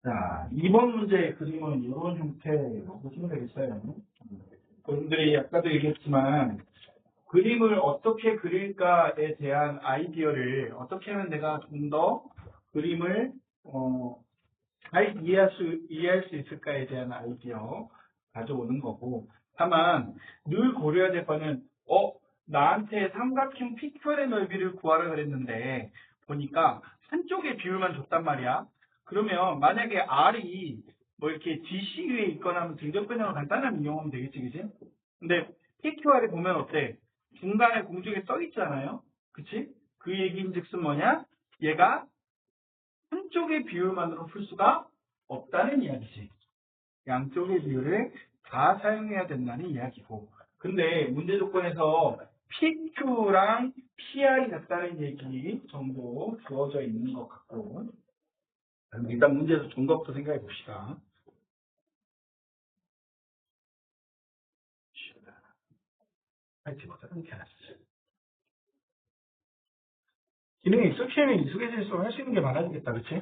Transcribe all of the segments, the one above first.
자, 이번 문제의 그림은 이런 형태로 보시면 되겠어요. 여러분들이 아까도 얘기했지만 그림을 어떻게 그릴까에 대한 아이디어를 어떻게 하면 내가 좀 더 그림을 잘 이해할 수 있을까에 대한 아이디어 가져오는 거고, 다만 늘 고려해야 될 거는 나한테 삼각형 피큐어의 넓이를 구하라 그랬는데 보니까 한쪽의 비율만 줬단 말이야. 그러면 만약에 R이 뭐 이렇게 DC 위에 있거나 하면 등적변형을 간단하게 이용하면 되겠지, 그지? 근데 PQR에 보면 어때? 중간에 공중에 써 있잖아요. 그치? 그 얘기인즉슨 뭐냐? 얘가 한쪽의 비율만으로 풀 수가 없다는 이야기지. 양쪽의 비율을 다 사용해야 된다는 이야기고. 근데 문제 조건에서 PQ랑 PR이 같다는 얘기 정도 주어져 있는 것 같고. 일단 문제에서 준 것부터 생각해 봅시다. 기능이 익숙해질수록 할 수 있는 게 많아지겠다, 그치?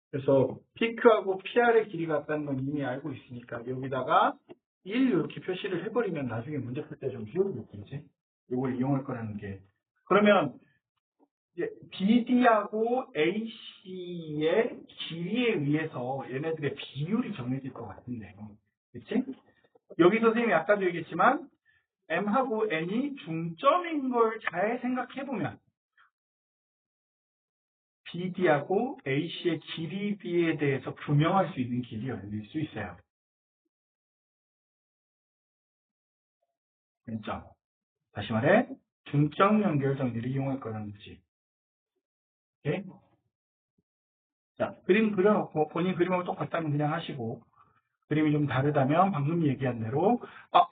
그래서 PQ하고 PR의 길이 같다는 건 이미 알고 있으니까 여기다가 1 이렇게 표시를 해버리면 나중에 문제 풀 때 좀 쉬워지겠지. 이걸 이용할 거라는 게. 그러면 이제 BD하고 AC의 길이에 의해서 얘네들의 비율이 정해질 것 같은데. 그치? 여기 선생님이 아까도 얘기했지만 M하고 N이 중점인 걸 잘 생각해보면 BD하고 AC의 길이비에 대해서 규명할 수 있는 길이 열릴 수 있어요. 중점. 다시 말해, 중점 연결 정리를 이용할 거라는 거지. 오케이? 자, 그림 그려놓고 본인 그림하고 똑같다면 그냥 하시고, 그림이 좀 다르다면 방금 얘기한 대로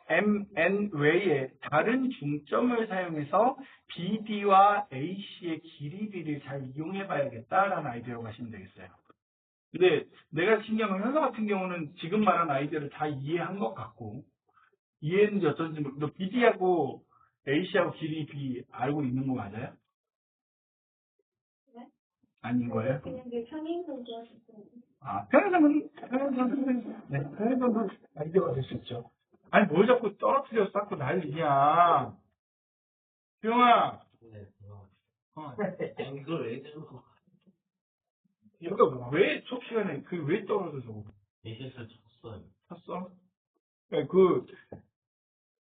M, N 외에 다른 중점을 사용해서 BD와 AC의 길이비를 잘 이용해 봐야겠다라는 아이디어로 가시면 되겠어요. 근데 내가 신경은 현서 같은 경우는 지금 말한 아이디어를 다 이해한 것 같고, 이해했는지 어쩐지 너 BD하고 A씨하고 길이 B 알고 있는 거 맞아요? 네? 아닌 거예요? 그냥 평행선이었어요. 평행선도 아이디어가 될 수 있죠. 아니, 뭘 자꾸 떨어뜨려 쌓고 난리냐. 수영아, 네, 이걸 왜 들고. 그러니까 왜 수업 시간에 왜 떨어져서 ACS를 쳤어요. 탔어?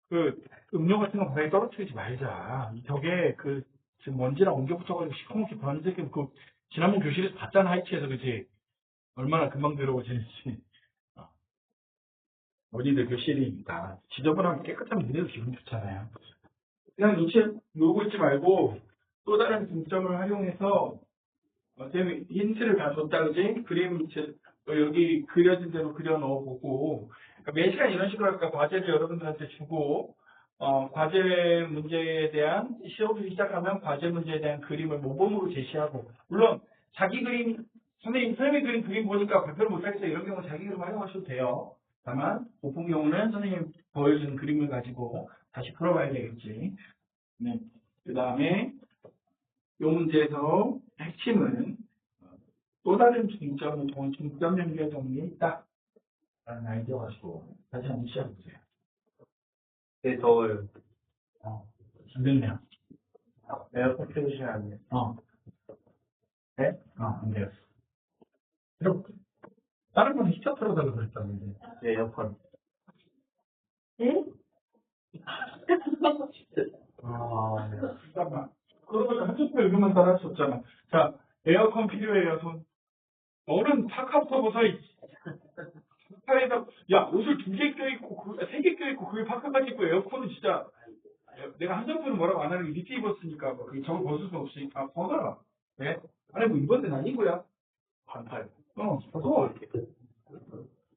그 음료 같은 거 바닥에 떨어뜨리지 말자. 이 벽에 지금 먼지랑 옮겨 붙어가지고 시커멓게 변색이 지난번 교실에서 봤잖아, 하이치에서. 그치? 얼마나 금방 더러워지는지. 어린이들 교실이니까 지저분하고 깨끗하면 니네도 기분 좋잖아요. 그냥 눈치 놀고 있지 말고 또 다른 중점을 활용해서 선생님이 힌트를 다 줬다, 그지? 그림 여기 그려진 대로 그려 넣어보고, 그러니까 매 시간 이런 식으로 할까? 과제를 여러분들한테 주고 과제 문제에 대한 시험을 시작하면 과제 문제에 대한 그림을 모범으로 제시하고, 물론 자기 그림 선생님이 그림 보니까 발표를 못하겠어 이런 경우 자기 그림 활용하셔도 돼요. 다만 보통 경우는 선생님 보여준 그림을 가지고 다시 풀어봐야 되겠지. 네. 그 다음에 이 문제에서 핵심은 또 다른 중점을 통한 중점 연결 정리에 있다 라는 아이디어 가지고 다시 한번 시작해보세요. 네, 더워요. 힘들면 에어컨 켜주시면 안 돼요? 네? 안 돼요. 그럼 다른 건 히터 틀어달라고 그랬다는데. 네, 에어컨. 네? 잠깐만. 그러면 한쪽도 여기만 따라 할 수 없잖아. 자, 에어컨 필요해요, 손. 너는 파카부터 벗어. 파카에다, 야, 옷을 2개 껴입고, 3개 껴입고, 그게 파카까지 입고, 에어컨은 진짜, 내가 한정표는 뭐라고 안 하는 게 밑에 입었으니까, 저걸 벗을 수 없으니까, 벗어라. 네? 아니, 뭐, 이번 데는 아니고야. 반팔. 벗어.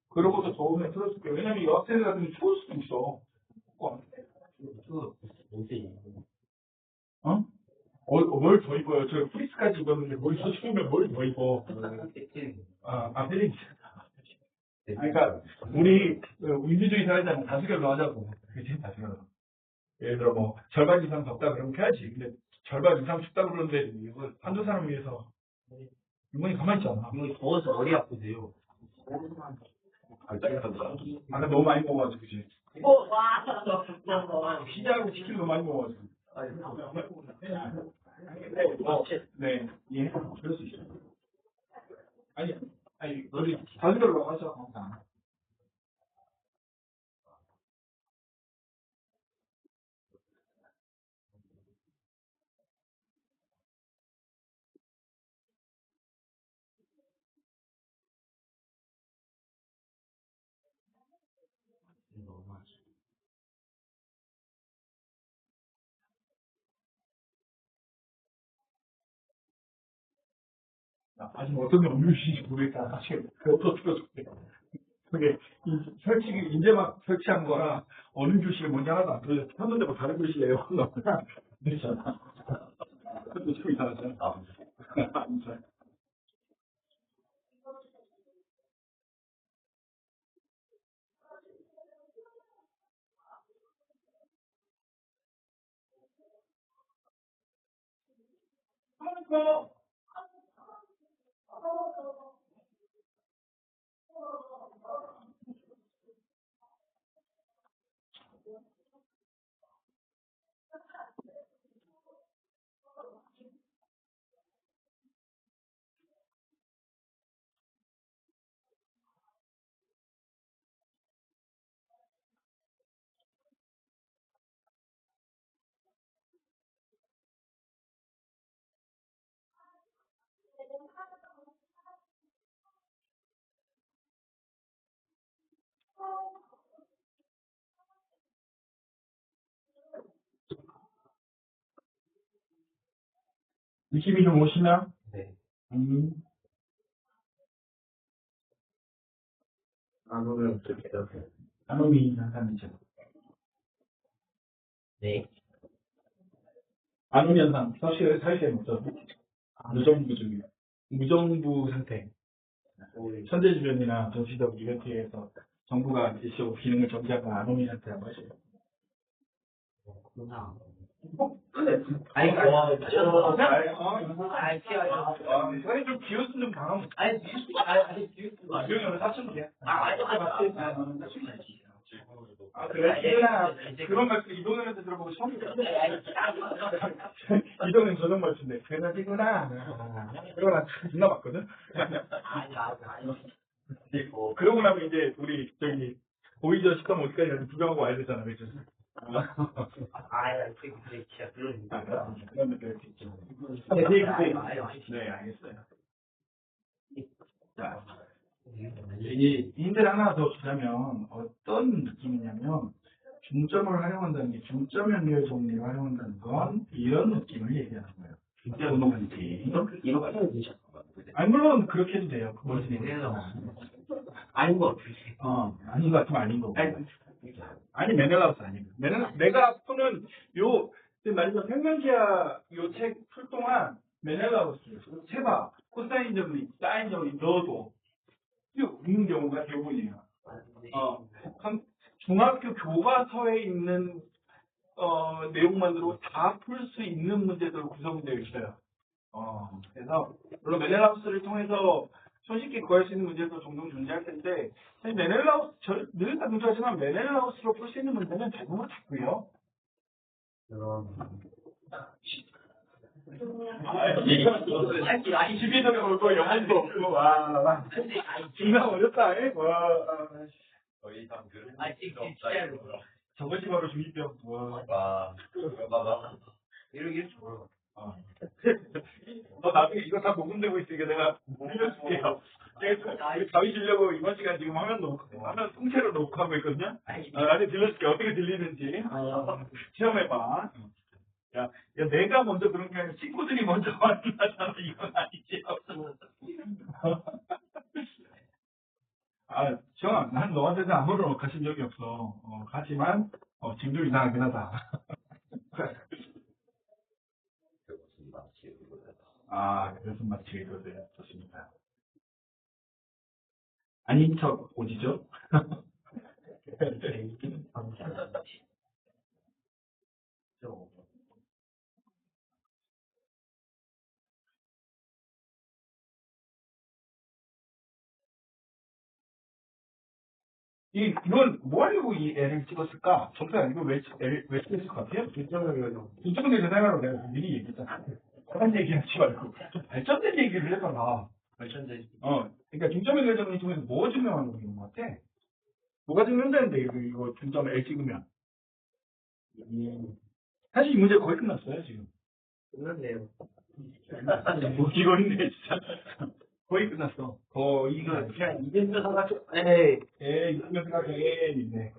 그러고서 더우면 틀어줄게. 왜냐면 여학생들 같은 경우 추울 수도 있어. 뭘 더 입어요? 저 프리스까지 입었는데 뭘 더 추우면 뭘 더 입어? 패딩. 그러니까 우리 민주주의 사회자는 다수결로 하자고. 그치? 다수결로. 예를 들어 뭐 절반 이상 덥다 그러면 해야지. 근데 절반 이상 춥다 그러는데 이거 한두 사람 위해서 이모니 가만히 있잖아. 이거 더워서 머리 아프세요. 아까 너무 많이 먹어가지고, 그지? 와. 피자하고 치킨 너무 많이 먹어가지고. 네, 예, 그럴 수 있어요. 아니, 우리 다른 데로 가자. 아직 어떤 음료수인지 모르겠다. 사실, 그것도 틀어줄게. 그게, 설치기, 이제 막 설치한 거라, 어느 교실에 뭔지 하나도 안 들려서 켰는데 뭐 다른 교실이에요. 그렇잖아. 그것도 좀 이상하잖아. 느낌이 좀 오시나? 네. 안 오면 어떻게 해요? 아노미 현상이죠. 네. 아노미 현상, 사실 뭐죠? 무정부 상태. 천재지변이나 정치적 이벤트에서 정부가 일시적으로 기능을 정지하는 아노미 상태라고 하죠. 그렇구나. 아니, 아니, 좀 기웃음 좀 당하면. 아니, 뉴스. 유형은 사춘기야. 아니. 아, 그래? 그런 말씀 이동현한테 들어보고 처음 들었어. 이동현 저런 말씀인데, 그나지구나. 그러고 난 존나 봤거든? 그러고 나면 이제, 우리, 보이저 13어디까지 가서 구경하고 와야 되잖아, 그죠? 진짜 그런. 그런 느낌일 수 있죠. 네, 알겠어요. 자, 이 힌트를 하나 더 주자면 어떤 느낌이냐면 중점을 활용한다는 게 중점 연결 정리를 활용한다는 건 이런 느낌을 얘기하는 거예요. 중점 느낌. 이거 하면 되죠. 아니 물론 그렇게 해도 돼요. 그걸 아닌 거 아닌 것 같으면 아닌 거고. 아니 메넬라우스 아니고. 내가 푸는 말이죠 평면지하 요 책 풀 동안 메넬라우스 세바 코사인적이 사인적이 넣어도 없는 경우가 대부분이에요. 중학교 교과서에 있는 내용만으로 다 풀 수 있는 문제들로 구성이 되어 있어요. 그래서 물론 메넬라우스를 통해서 손쉽게 구할 수 있는 문제도 종종 존재할 텐데 사실 메넬라우스 늘 강조하지만 메넬라우스로 풀 수 있는 문제는 대부분 같고요. 시비도 올고 영혼도 없고 와 정말 어렵다. 더 이상 그런 필요 없다. 저것이 바로 중이병. 와. 봐봐. 이렇게 좋아. 너 나중에 이거 다 녹음되고 있으니까 내가 알려줄게요. 자위 주려고 이번 시간 지금 화면 통째로 녹화하고 있거든요. 나중에 들려줄게. 어떻게 들리는지. 시험해봐. 야, 내가 먼저 그런 게 아니라 친구들이 먼저 만나잖아. 이건 아니지. 시영아, 난 너한테는 아무런 가신 적이 없어. 하지만, 지금 좀 이상하긴 하다. 그것은 마치 의도돼. 좋습니다. 아닌 척 오지죠? 이건 뭐 하려고 이 L을 찍었을까? 정말 이거 왜 찍었을 것 같아요? 중점을 생각하라고 내가 미리 얘기했잖아. 그런 얘기 하지 말고 좀 발전된 얘기를 해봐라. 발전된. 그러니까 중점의 결정이 중에서 뭐 증명하는 게 있는 것 같아? 뭐가 증명되는데 이거 중점 L 찍으면 사실 이 문제 거의 끝났어요 지금. 끝났네요. 뭐 이거 있네 진짜. 거의 끝났어. 이거 그냥 이등변 삼각형. 이등변 삼각형에 있네.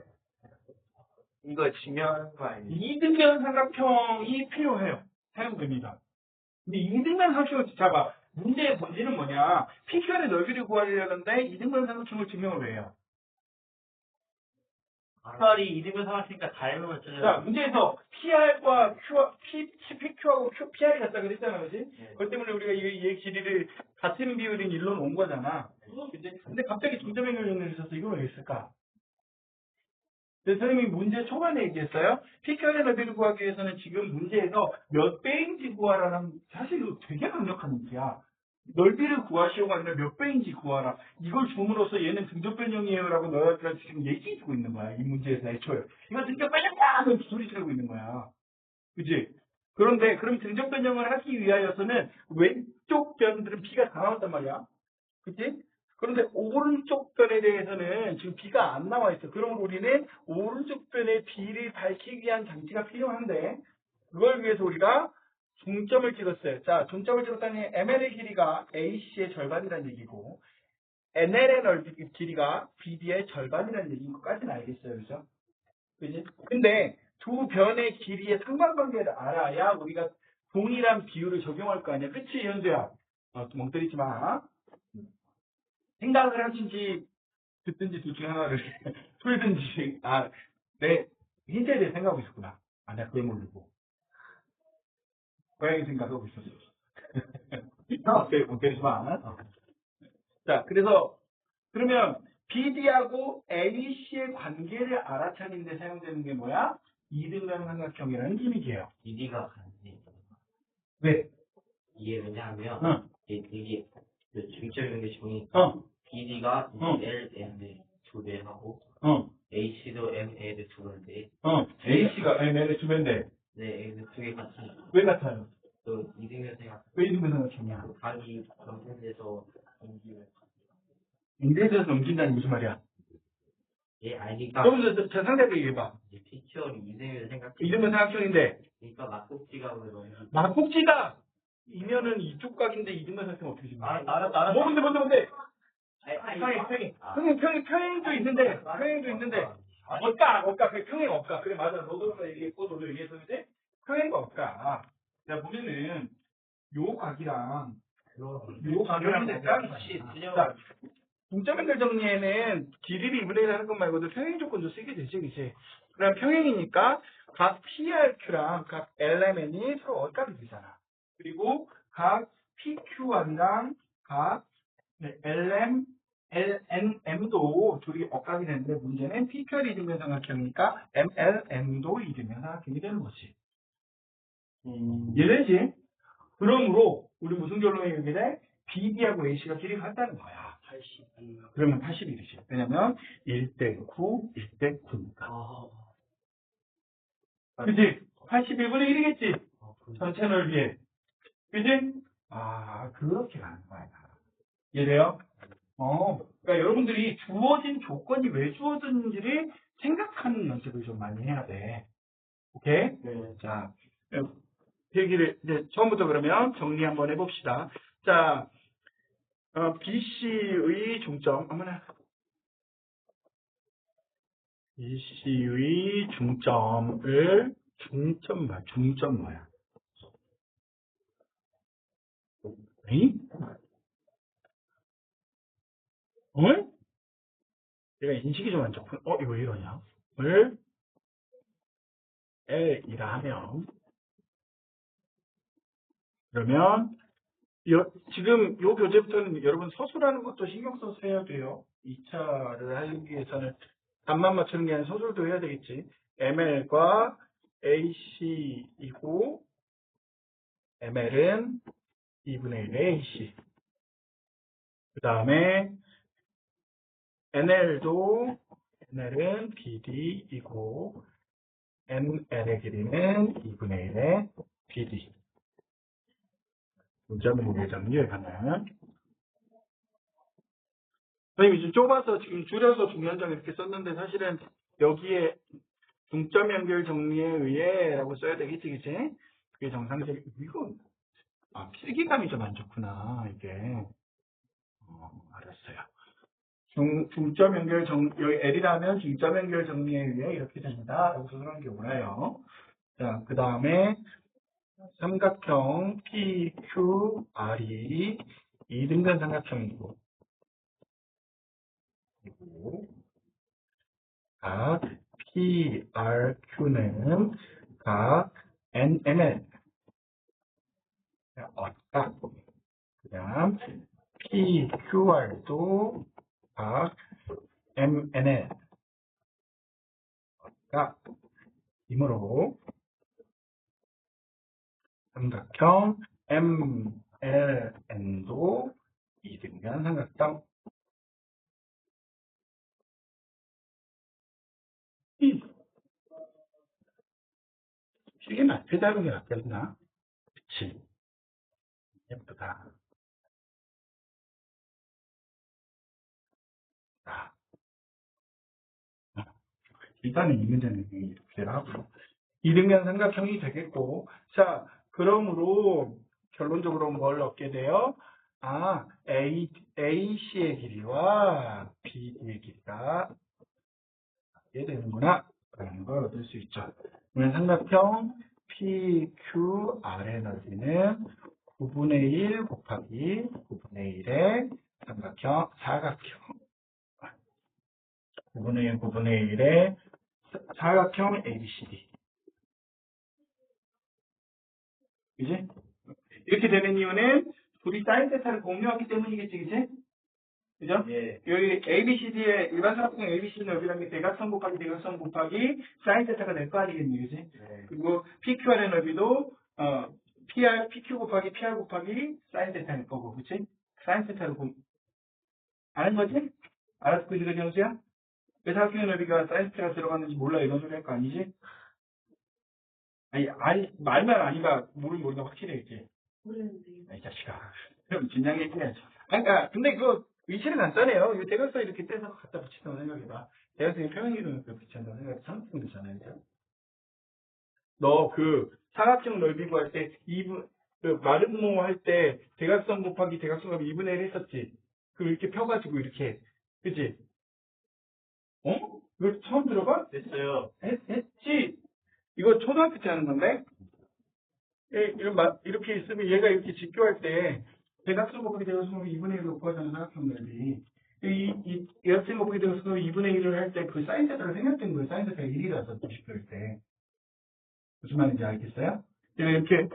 이거 중요한 거 아니에요? 이등변 삼각형이 필요해요. 사용됩니다. 근데 이등변 삼각형을 잡아. 문제의 본질은 뭐냐? PQR의 넓이를 구하려는데 이등변 삼각형을 증명을 왜 해요? PQR이 이등변 삼각형이니까 닮으면 자, 어쩌냐고. 문제에서 PR과 PQ하고 PR이 같다 그랬잖아, 그지? 그것 때문에 우리가 얘 길이를 같은 비율인 1로 놓은 거잖아. 그치? 근데 갑자기 중점 연결을 해주셔서 이걸 왜 했을까? 선생님이 문제 초반에 얘기했어요. PQR의 넓이를 구하기 위해서는 지금 문제에서 몇 배인지 구하라는, 사실 이거 되게 강력한 문제야. 넓이를 구하시오가 아니라 몇 배인지 구하라. 이걸 줌으로써 얘는 등적 변형이에요라고 너희가 지금 얘기해주고 있는 거야. 이 문제에서 애초에. 이거 등적 변형이야! 하면서 소리 지르고 있는 거야. 그지? 그런데 그럼 등적 변형을 하기 위하여서는 왼쪽 변들은 B가 다 나왔단 말이야. 그치? 그런데 오른쪽 변에 대해서는 지금 B가 안 나와 있어. 그러면 우리는 오른쪽 변의 B를 밝히기 위한 장치가 필요한데 그걸 위해서 우리가 중점을 찍었어요. 자, 중점을 찍었다니 ML의 길이가 AC의 절반이라는 얘기고 NL의 길이가 BD의 절반이라는 얘기인 것까지는 알겠어요. 그죠? 그지? 근데 두 변의 길이의 상관관계를 알아야 우리가 동일한 비율을 적용할 거 아니야. 그치, 현주야? 멍 때리지 마. 생각을 하든지 듣든지 둘 중에 하나를 풀든지. 내 힌트에 대해 생각하고 있었구나. 내가 그걸 모르고. 고양이 생각하고 있었어. 멍 때리지 마. 자, 그러면 BD하고 AC의 관계를 알아차리는 데 사용되는 게 뭐야? 이등변 삼각형이라는 기믹이에요. BD가 같네. 왜? 이게 왜냐하면 응. 이게 그 중점 연결 중에 BD가 응. LM을 2배 하고 응. AC도 ML을 2배인데 AC가 ML의 2배인데 네, M은 2개 같은 왜 같아요? 또 이등변 생각 왜 이등변 삼각형이야? 각이 점선돼서 옮기면 인대에서 넘긴다는 무슨 말이야? 예, 아니까 그러면서 저 상대를 얘기해봐. PQR이 이등변 생각 이등변 삼각형인데 그러니까 막국지각으로 넘기 막국지가 이면은 이쪽 각인데 이등변 삼각형 어떻게 생각해? 알았어. 뭔데? 아니, 평행도 있는데, 억가. 그래, 평행 억가. 그래, 맞아. 너도 얘기했고, 너도 얘기했어, 그지? 평행 억가. 자, 보면은, 요 각이랑, 요 각이랑 자, 중점 연결 정리에는 길이를 2분의 1 하는 것 말고도 평행 조건도 쓰게 되지, 그치? 그럼 평행이니까, 각 PRQ랑 각 LMN이 서로 억각이 되잖아. 그리고 각 PQR이랑 각 LM, LNM도 둘이 억각이 되는데 문제는 PQR이 이등변 삼각형이니까 MLM도 이등변 삼각형이 되는 거지. 이해되지? 그러므로 우리 무슨 결론이 이렇게 돼? BD하고 AC가 길이가 같다는 거야. 82. 그러면 81이지. 왜냐면 1대 9, 1대 9니까. 그치? 81분의 1이겠지? 전체 넓이에. 그치? 그렇게 가는 거야. 이해돼요? 그러니까 여러분들이 주어진 조건이 왜 주어졌는지를 생각하는 연습을 좀 많이 해야 돼. 오케이? 네. 자, 얘기를 이제 처음부터 그러면 정리 한번 해봅시다. 자, BC의 중점, BC의 중점 뭐야? 에이? 얘가 인식이 좀 안 좋군. 이거 왜 이러냐? 을 L이라 하면, 그러면, 지금 요 교재부터는 여러분 서술하는 것도 신경 써서 해야 돼요. 2차를 하기 위해서는 답만 맞추는 게 아니라 서술도 해야 되겠지. ML과 AC이고, ML은 2분의 1의 AC. 그 다음에 NL도 NL은 BD이고 ML의 길이는 2분의 1의 BD. 문자문제 정리에 관한. 선생님 지금 좁아서 지금 줄여서 중요한장 이렇게 썼는데 사실은 여기에 중점 연결 정리에 의해 라고 써야 되겠지, 그치? 그게 정상적, 이건, 필기감이 좀 안 좋구나, 이게. 알았어요. 중점 연결 여기 L이라면 중점 연결 정리에 의해 이렇게 됩니다. 라고 설명한 게 옳아요. 자, 그 다음에 삼각형 PQR이 이등변 삼각형이고, 그리고 각 PRQ는 각 NNL, 각, 그 다음 PQR도 각 MNL, 각, 이므로 삼각형 MLN도 이등변 삼각형. 시계 앞에 잡은 게 낫겠나? 그치. 예쁘다. 자, 일단은 이 문제는 이렇게 하고. 이등변 삼각형이 되겠고. 자, 그러므로 결론적으로 뭘 얻게 돼요? AC의 길이와 BD의 길이가 같게 되는구나. 라는 걸 얻을 수 있죠. 그러면 삼각형 PQR의 넓이는 9분의 1 곱하기 9분의 1의 사각형 9분의 1, 9분의 1의 사각형 ABCD. 그지? 이렇게 되는 이유는 둘이 사인 세타를 공유하기 때문이겠지, 그지? 그죠? 예. 여기 ABCD의 일반 삼각형 ABCD 넓이라는 게 대각선 곱하기 사인 세타가 될 거 아니겠니, 그지? 네. 그리고 PQR의 넓이도 PQ 곱하기 PR 곱하기 사인 세타일 거고, 그치? 사인 세타를 아는 거지? 알았어, 그지, 현수야? 왜 사각형의 넓이가 사인 세타가 들어갔는지 몰라, 이런 소리 할 거 아니지? 아니, 말만 아니까 모르는 거 확실해야지. 모르는데. 이 자식아. 그럼 진작 얘기해야지. 그러니까, 근데 그거 위치는 간단해요. 이 대각선 이렇게 떼서 갖다 붙인다고 생각해봐. 대각선이 평행 이동을 붙인다고 생각해. 삼각형 되잖아요. 그죠? 너 사각형 넓이 구할 때 마름모 할 때 대각선 곱하기 대각선 곱하기 2분의 1 했었지. 이렇게 펴가지고 이렇게. 그치? 이거 처음 들어봐? 됐어요. 했지? 이거 초등학교 때 하는 건데? 이렇게 있으면 얘가 이렇게 직교할 때 대각선 곱하기 대각선 곱하기 2분의 1로 구하잖아, 사각형 넓이. 대각선 곱하기 대각선 곱하기 2분의 1을 할 때 그 사인 세타가 생략된 거예요. 사인 세타가 1이라서 90도일 때. 무슨 말인지 알겠어요? 이렇게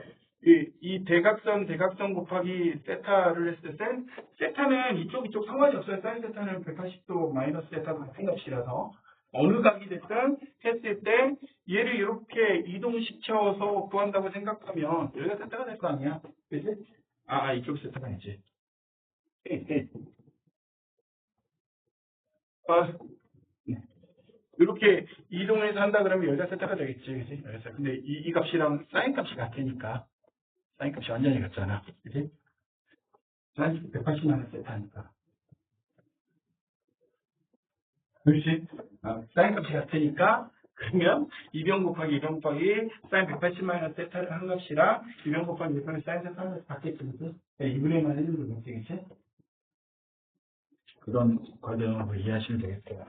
이 대각선 곱하기 세타를 했을 때 세타는 이쪽 상관이 없어요. 사인 세타는 180도 마이너스 세타가 같은 값이라서 어느 각이 됐든 했을 때 얘를 이렇게 이동시켜서 구한다고 생각하면 여기가 세타가 될 거 아니야. 그치? 이쪽 세타가 아니지. 이렇게 이동해서 한다 그러면 여기가 세타가 되겠지. 그치? 그래서 근데 이 값이랑 사인 값이 같으니까 사인 값이 완전히 같잖아. 그치? 사인 180만 세타니까. 그렇지? 사인 값이 같으니까 그러면 2변 곱하기 사인 180마이너스 세타를 한 값이랑 2변 곱하기 2변의 사인 세타 한 값이 같겠지. 2분의 1만 해주면 되겠지? 그런 과정으로 이해하시면 되겠어요.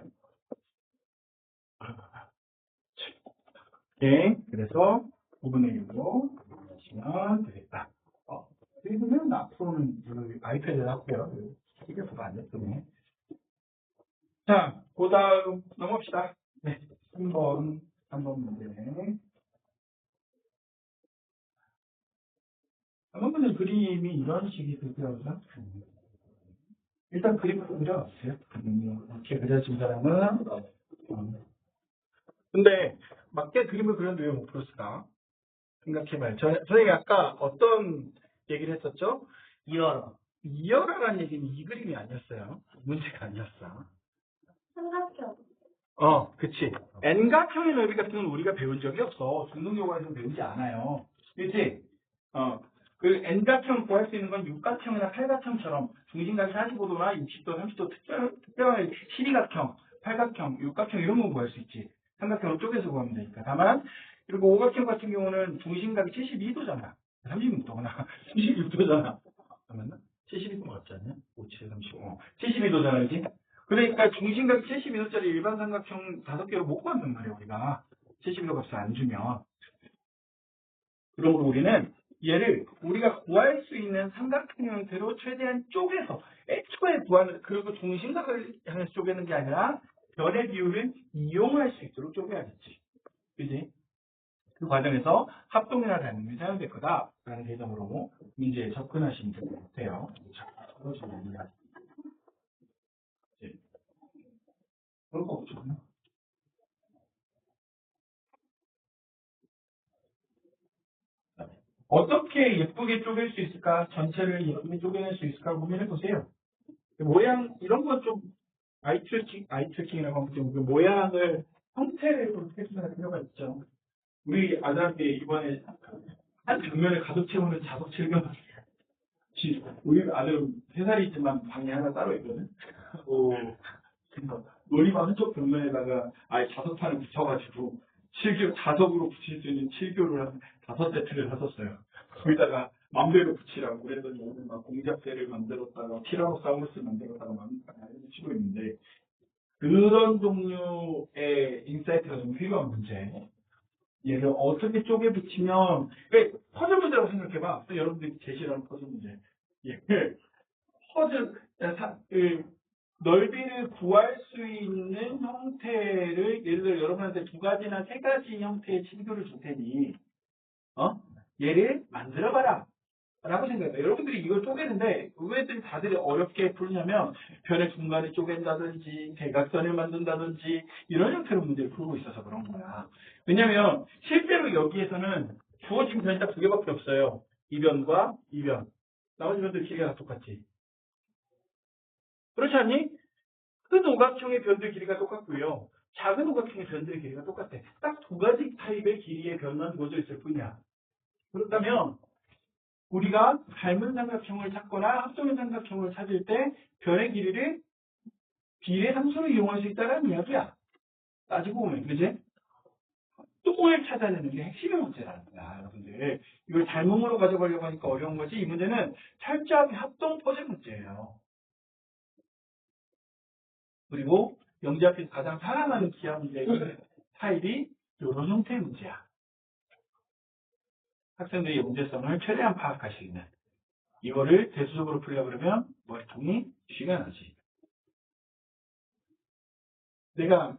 오케이. 그래서 9분의 1로 하시면 되겠다. 그러면 앞으로는 아이패드 놨고요. 이게서도 안 됐더니. 자, 그 다음 넘어갑시다. 네, 3번 문제. 3번 문제 그림이 이런 식이 되더라고요. 일단 그림을 그려봤어요. 이렇게 그려진 사람은 근데 맞게 그림을 그렸는데 왜 못 풀었을까? 생각해봐요. 저희가 아까 어떤 얘기를 했었죠? 이어라라는 얘기는 이 그림이 아니었어요. 문제가 아니었어. 삼각형. 그치. N각형의 넓이 같은 건 우리가 배운 적이 없어. 중등교과에서 배우지 않아요. 그치? 그 N각형 구할 수 있는 건 육각형이나 팔각형처럼 중심각이 45도나 60도, 30도 특별한 실이각형, 팔각형, 육각형 이런 거 구할 수 있지. 삼각형은 쪼개서 구하면 되니까. 다만, 그리고 오각형 같은 경우는 중심각이 72도잖아. 36도구나. 76도잖아. 맞나? 72도 맞지 않냐? 57, 35. 72도잖아, 그지? 그러니까 중심각이 72도짜리 일반 삼각형 5개로 못 구한단 말이야, 우리가. 72도 값을 안 주면. 그러므로 우리는 얘를 우리가 구할 수 있는 삼각형 형태로 최대한 쪼개서 애초에 구하는, 그리고 중심각을 향해서 쪼개는 게 아니라 변의 비율을 이용할 수 있도록 쪼개야겠지. 그지? 그 과정에서 합동이나 닮음이 사용될 거다라는 개념으로 문제에 접근하시면 될 것 같아요. 자, 그러시면 그런 거 없죠. 어떻게 예쁘게 쪼갤 수 있을까? 전체를 예쁘게 쪼개낼 수 있을까? 고민해 보세요. 모양, 이런 건 좀 아이트래킹이라고 하면 좀 그 모양을, 형태를 어떻게 생각할 필요가 있죠. 우리 아들한테 이번에 한 장면을 가득 채우는 자석 칠면, 우리 아들은 3살이지만 방이 하나 따로 있거든. 오, 그래서 놀이방 한쪽 벽면에다가 아예 자석판을 붙여가지고 자석으로 붙일 수 있는 칠교를 한 5세트를 샀었어요. 거기다가 맘대로 붙이라고 그랬더니 오늘 막 공작대를 만들었다가 티라노사우루스 만들었다가 막 치고 있는데 그런 종류의 인사이트가 좀 필요한 문제. 얘를 어떻게 쪼개 붙이면 퍼즐 문제라고 생각해봐. 또 여러분들이 제시하는 퍼즐 문제. 얘를 퍼즐 넓이를 구할 수 있는 형태를 예를 들어 여러분한테 2가지나 3가지 형태의 칠교를 줄 테니 얘를 만들어봐라 라고 생각해요. 여러분들이 이걸 쪼개는데 왜 다들 어렵게 풀냐면 변의 중간에 쪼갠다든지 대각선을 만든다든지 이런 형태로 문제를 풀고 있어서 그런 거야. 왜냐면 실제로 여기에서는 주어진 변이 딱 2개밖에 없어요. 이 변과 이 변. 나머지 변들 길이가 다 똑같지. 그렇지 않니? 큰 오각형의 변들 길이가 똑같고요. 작은 오각형의 변들의 길이가 똑같아. 딱 2가지 타입의 길이의 변만 주어져 있을 뿐이야. 그렇다면 우리가 닮은 삼각형을 찾거나 합동의 삼각형을 찾을 때 변의 길이를 비례 함수를 이용할 수 있다는 이야기야. 따지고 보면, 그지? 또를 찾아내는 게 핵심의 문제라는 거야, 여러분들. 이걸 닮음으로 가져가려고 하니까 어려운 거지. 이 문제는 철저하게 합동 퍼즐 문제예요. 그리고 영재학교에서 가장 사랑하는 기하 문제의 타입이 이런 형태의 문제야. 학생들이 영재성을 최대한 파악할 수 있는. 이거를 대수적으로 풀려고 그러면 머리통이 쥐가 나지. 내가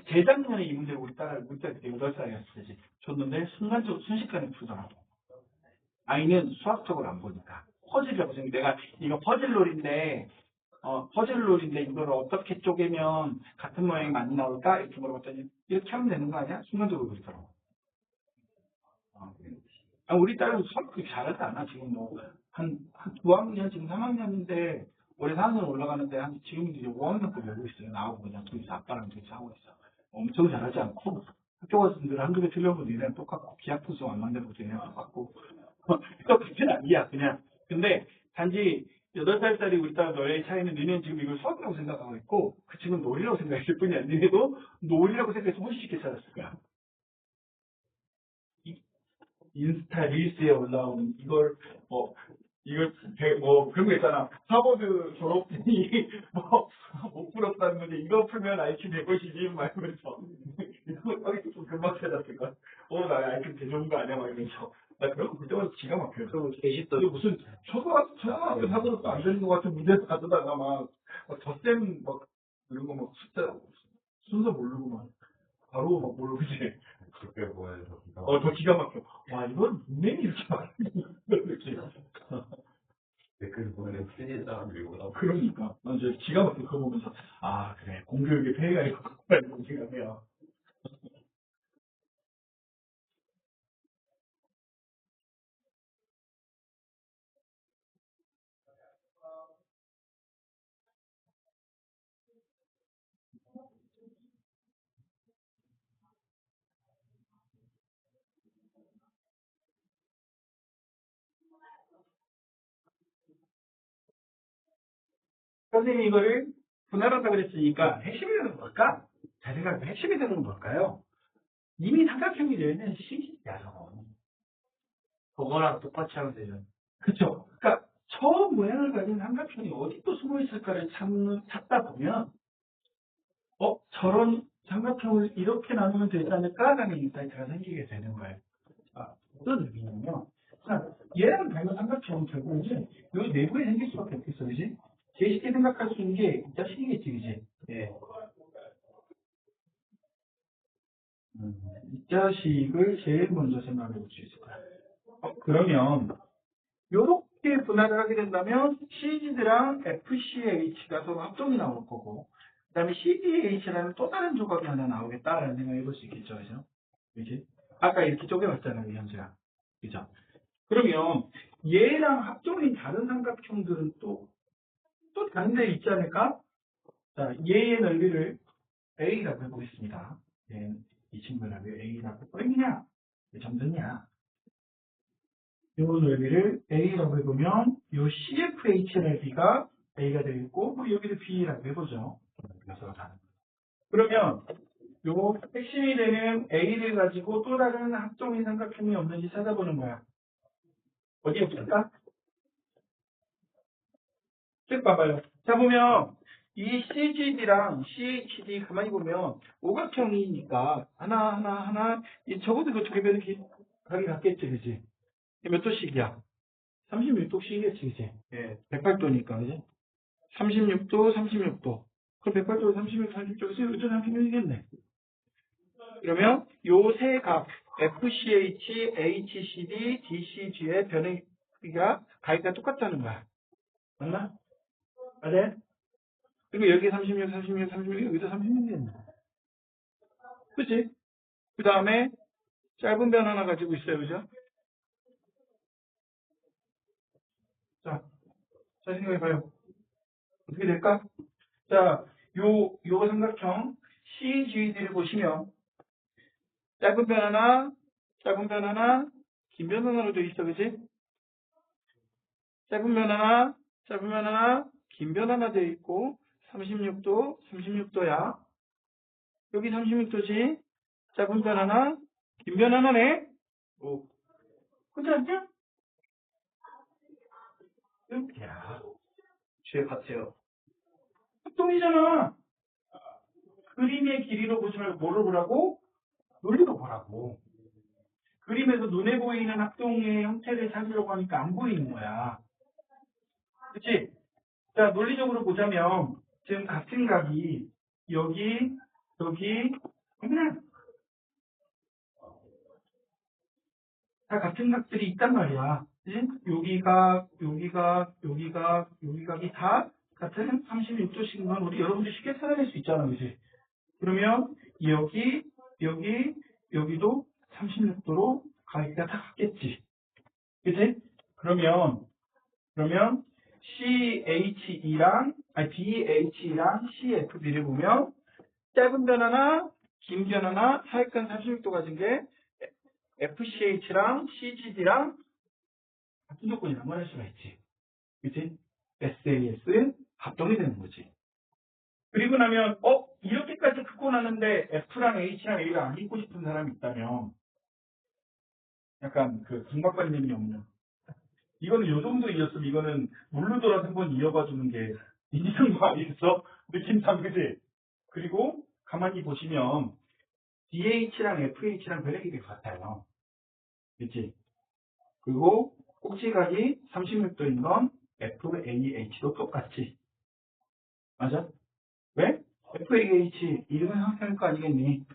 재작년에 이 문제를 우리 딸 그때 8살이었을 때지. 줬는데 순식간에 풀더라고. 아이는 수학적으로 안 보니까. 퍼즐이라고 생각. 내가 이거 퍼즐놀인데 이걸 어떻게 쪼개면 같은 모양이 많이 나올까? 이렇게 물어봤더니 이렇게 하면 되는 거 아니야? 순간적으로 그러더라고. 우리 딸은 수학 그렇게 잘하지 않아. 지금 한 9학년, 지금 3학년인데 올해 4학년 올라가는데 지금 이제 5학년급 배우고 있어요. 나하고 그냥 둘이서 아빠랑 둘이서 하고 있어. 엄청 잘하지 않고 학교 가서 늘 한두 개 틀려보면 얘랑 똑같고 기하분수 안 만들고 얘랑 똑같고 똑같진 아니야 그냥. 근데 단지 8살짜리 우리 딸 너의 차이는 니네는 지금 이걸 수학이라고 생각하고 있고 그 친구는 놀이라고 생각했을 뿐이야. 니네도 놀이라고 생각해서 훨씬 쉽게 찾았을 거야. 인스타 릴스에 올라오는 그런 거 있잖아. 하버드 졸업생이 못 풀었다는 건데 이거 풀면 IQ 150이 말면서 이거 좀 금방 찾았을 거야. 나 IQ 되게 좋은 거 아니야? 막 이러면서. 나 그런 거 볼 때마다 기가 막혀요. 그럼 게시도 이게 무슨 초등학교 사고도 안 되는 것 같은 문제도 가져다가 막 덧셈 이런 거 숫자 순서 모르고 바로 모르고 이제 그렇게 보여서 더 기가 막혀. 와, 이건 분명히 이렇게 말하는 느낌. 댓글 보면 틀린 사람들이 오고 그러니까. 난 이제 기가 막혀. 그거 보면서, 그래. 공교육의 폐해가 있구나. 이런 생각해요. 선생님이 이거를 분할한다 그랬으니까 핵심이 되는 건 뭘까? 잘 생각해. 핵심이 되는 건 뭘까요? 이미 삼각형이 되어 있는 CG야, 저거. 그거랑 똑같이 하면 되죠. 그쵸? 그러니까 처음 모양을 가진 삼각형이 어디 또 숨어 있을까를 찾다 보면 저런 삼각형을 이렇게 나누면 되지 않을까라는 인사이트가 생기게 되는 거예요. 어떤 의미냐면 얘랑 닮은 삼각형은 결국은 여기 내부에 생길 수밖에 없겠어, 그지? 제일 쉽게 생각할 수 있는 게 이 자식이겠지, 그지? 예. 이 자식을 제일 먼저 생각해 볼 수 있을 거야. 그러면 요렇게 분할을 하게 된다면 CG랑 FCH가 서로 합동이 나올 거고 그 다음에 CDH라는 또 다른 조각이 하나 나오겠다라는 생각을 해볼 수 있겠죠, 그죠? 그지? 아까 이렇게 쪼개봤잖아요, 이 현수야. 그죠? 그러면 얘랑 합종인 다른 삼각형들은 또 다른 데 있지 않을까? 자, 얘의 넓이를 A라고 해보겠습니다. 얘는 이 친구의 넓이를 A라고 써있냐? 왜 점든냐? 요 넓이를 A라고 해보면 요 CFH 넓이가 A가 되겠고 여기도 B라고 해보죠. 그래서 다른. 그러면 요 핵심이 되는 A를 가지고 또 다른 합종인 삼각형이 없는지 찾아보는 거야. 어디 없을까? 쭉 봐봐요. 자, 보면 이 CGD랑 CHD 가만히 보면 오각형이니까 하나 적어도 그 두 개면 각이 같겠지, 그지? 몇 도씩이야? 36도씩이겠지, 그지? 예. 108도니까, 그지? 36도, 36도. 그럼 108도, 36, 36도에서 요즘 36이겠네. 그러면 요 세 각, FCH, HCD, DCG의 변의 가위가 똑같다는 거야. 맞나? 맞아요? 그리고 여기 36, 36, 36, 여기도 36이겠네. 그치? 그 다음에 짧은 변 하나 가지고 있어요, 그죠? 자, 생각해봐요. 어떻게 될까? 자, 요 삼각형 CGD를 보시면 짧은 변 하나, 긴 변 하나로 되어 있어, 그치? 짧은 변 하나, 긴 변 하나 되어 있고 36도, 36도야. 여기 36도지? 짧은 변 하나, 긴 변 하나네? 오, 그렇지 않냐? 야, 죄 같아요. 합동이잖아. 그림의 길이로 보지 말고 뭐로 보라고? 논리로 보라고. 그림에서 눈에 보이는 합동의 형태를 찾으려고 하니까 안 보이는 거야. 그치? 자, 논리적으로 보자면, 지금 같은 각이, 여기, 그냥, 다 같은 각들이 있단 말이야. 그치? 여기 각이 다 같은 36도씩인 건 우리 여러분들 쉽게 찾아낼 수 있잖아. 그치? 그러면, 여기도 36도로 가기가 다 같겠지. 그치? 그러면 DH랑 CFB를 보면 짧은 변 하나, 긴 변 하나, 하여간 36도 가진 게 FCH랑 CGD랑 같은 조건이 남아날 수가 있지. 그치? SAS 합동이 되는 거지. 그리고 나면 이렇게까지 듣고 나는데 F랑 H랑 A를 안 읽고 싶은 사람이 있다면 약간 그 중박관념이 없는 이거는 요 정도 이었으면 이거는 물로 돌아서 한번 이어봐 주는 게 인지상도 아니겠어? 느낌상 그지? 그리고 가만히 보시면 DH랑 FH랑 변액이 같아요. 그치? 그리고 꼭지각이 36도인 건 FAH도 똑같지. 맞아? 왜? FAH 이름은 생각할 거 아니겠니?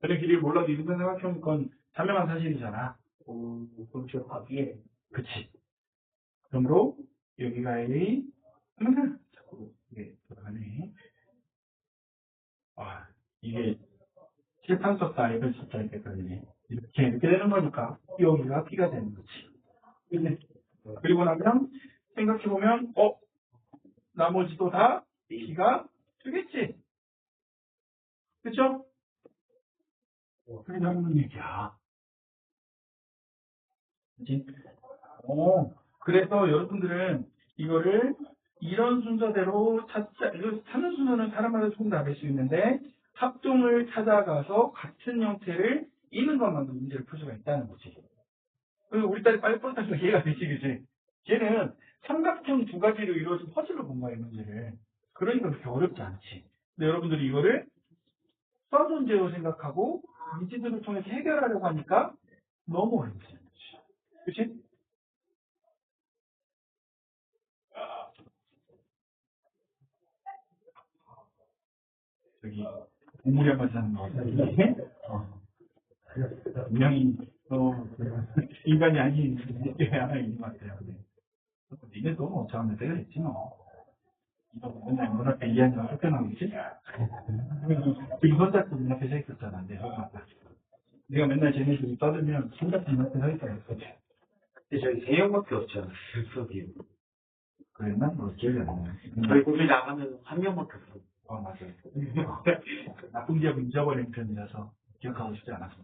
변의 길이를 몰라도 이름은 생각할 건 자명한 사실이잖아. 그럼 죄 답이에. 그치? 그러므로 여기가 A 자꾸 이게 들어가네. 이게 칠판 썼다 이걸 썼다 이렇게 걸리네. 이렇게 되는 거니까 여기가 B가 되는 거지. 근데 그리고 나면 생각해보면 나머지도 다 B가 되겠지. 그쵸? 그래서 하는 얘기야. 그치? 그래서 여러분들은 이거를 이런 순서대로 찾는 순서는 사람마다 조금 다를 수 있는데 합동을 찾아가서 같은 형태를 있는 것만으로 문제를 풀 수가 있다는 거지. 그리고 우리 딸이 빨리 뻔해서 이해가 되지, 그지? 걔는 삼각형 두 가지로 이루어진 퍼즐로 본 거야, 이 문제를. 그러니까 그렇게 어렵지 않지. 근데 여러분들이 이거를 수학 문제로 생각하고 미지들을 통해서 해결하려고 하니까 너무 어려워지는 거지. 그치? 저기, 동물이 한 마리 사는 거 같아. 분명히, 인간이 아닌 게 하나 있는 것 같아요. 근데. 니네 너무 어쩌면 때가 있지, 뭐. 이거 맨날 문 앞에 이해하는 쫓겨나오겠지? 지금 손잡고 문 앞에 서 있었잖아, 내 손잡고. 내가 맨날 쟤네들이 떠들면 손잡고 문 앞에 서 있어야 근데 저희 3명밖에 없잖아. 수업이. 그랬나? 뭐 기억이 안 나. 저희 우리 나가면 1명밖에 없어. 맞아요. 나쁜 기억은 잊어버린 편이라서 기억하고 싶지 않았어.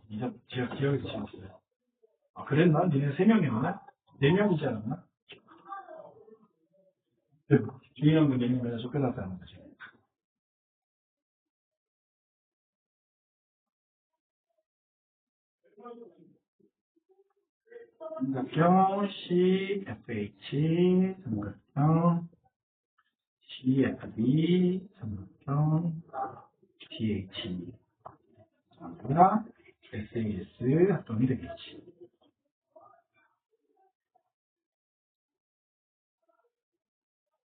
기억에서 지웠어요. 아, 그랬나? 니네 3명이었나? 4명이지 않았나? 중요한 건 4명이라 쫓겨났다는 거지. 삼각형 CFH, 삼각형 CFB, 삼각형 DH, 전부가 SAS 합동이 되겠지.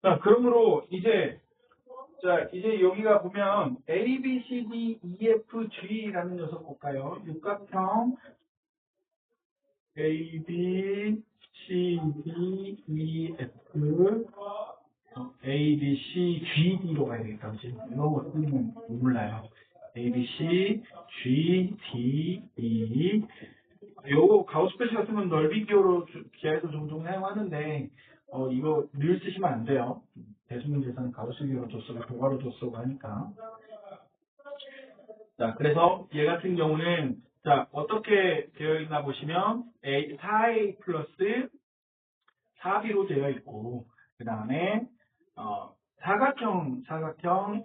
자, 그러므로 이제 여기가 보면 A, B, C, D, E, F, G라는 녀석 볼까요? 육각형 A, B, C, D, E, F, A, B, C, G, D로 가야 되겠다. 그치? 이거 뭐 쓰면 몰라요. A, B, C, G, D, E. 요거 가우스 패시 같은 건 넓이 기호로 기하에서 종종 사용하는데, 이거 늘 쓰시면 안 돼요. 대수문제에서는 가우스 기호로 줬어고 도가로 줬어고 하니까. 자, 그래서 얘 같은 경우는, 자, 어떻게 되어 있나 보시면, 4A 플러스 4B로 되어 있고, 그 다음에, 사각형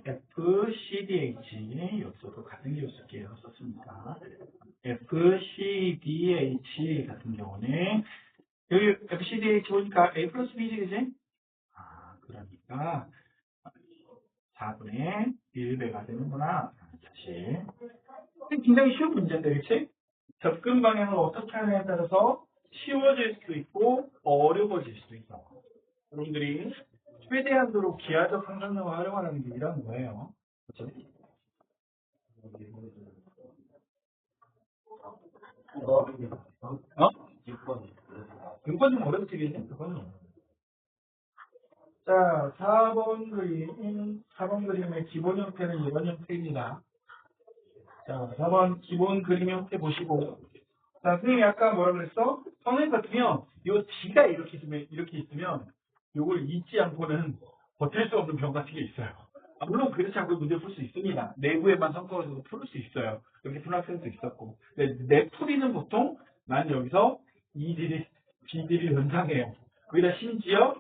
FCDH, 여기서도 같은 기호 쓸게요. 썼습니다. FCDH 같은 경우는, 여기 FCDH 보니까 A 플러스 B지, 그지? 아, 그러니까, 4분의 1배가 되는구나. 사실. 굉장히 쉬운 문제인데, 그치? 접근 방향을 어떻게 하느냐에 따라서 쉬워질 수도 있고, 어려워질 수도 있어. 여러분들이 최대한도로 기하적 상상력을 활용하는 게 이런 거예요. 그렇죠? 어? 6번 좀 어렵지겠네, 그거는. 자, 4번 그림의 기본 형태는 이런 형태입니다. 자, 4번 기본 그림 형태 보시고. 자, 선생님이 아까 뭐라 그랬어? 선생님 같으면, 요 G가 이렇게 있으면, 요걸 잊지 않고는 버틸 수 없는 병 같은 게 있어요. 아, 물론 그렇지 않고 문제 풀 수 있습니다. 내부에만 성과를 풀 수 있어요. 이렇게 푸는 학생도 있었고. 근데 내 풀이는 보통, 난 여기서 E들이, B들이 연상해요. 거기다 심지어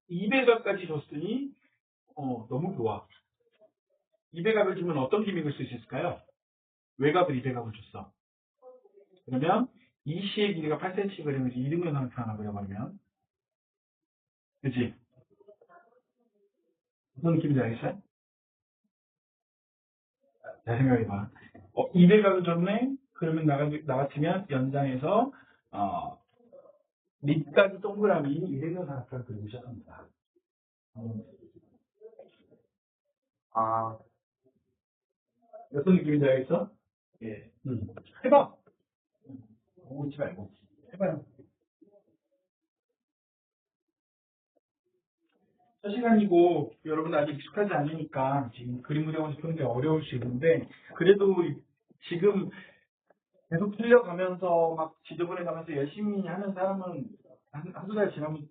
2배각까지 줬으니, 너무 좋아. 2배각을 주면 어떤 기믹을 쓸 수 있을까요? 외곽을 2배각을 줬어. 그러면 이 C의 길이가 8cm 그리면 이등변 하나 그려버리면, 그치? 무슨 느낌인지 알겠어요? 잘 생각해봐. 2배각을 줬네? 그러면 나 같으면 연장해서, 밑까지 동그라미 이등변 하나를 그리기 시작합니다. 무슨 느낌인지 알겠어? 예. 해봐. 보고 있지 말고. 해봐요. 첫 시간이고 여러분 아직 익숙하지 않으니까 지금 그림 그려가면서 푸는 게 어려울 수 있는데 그래도 지금 계속 풀려가면서 막 지저분해 가면서 열심히 하는 사람은 한두 달 지나면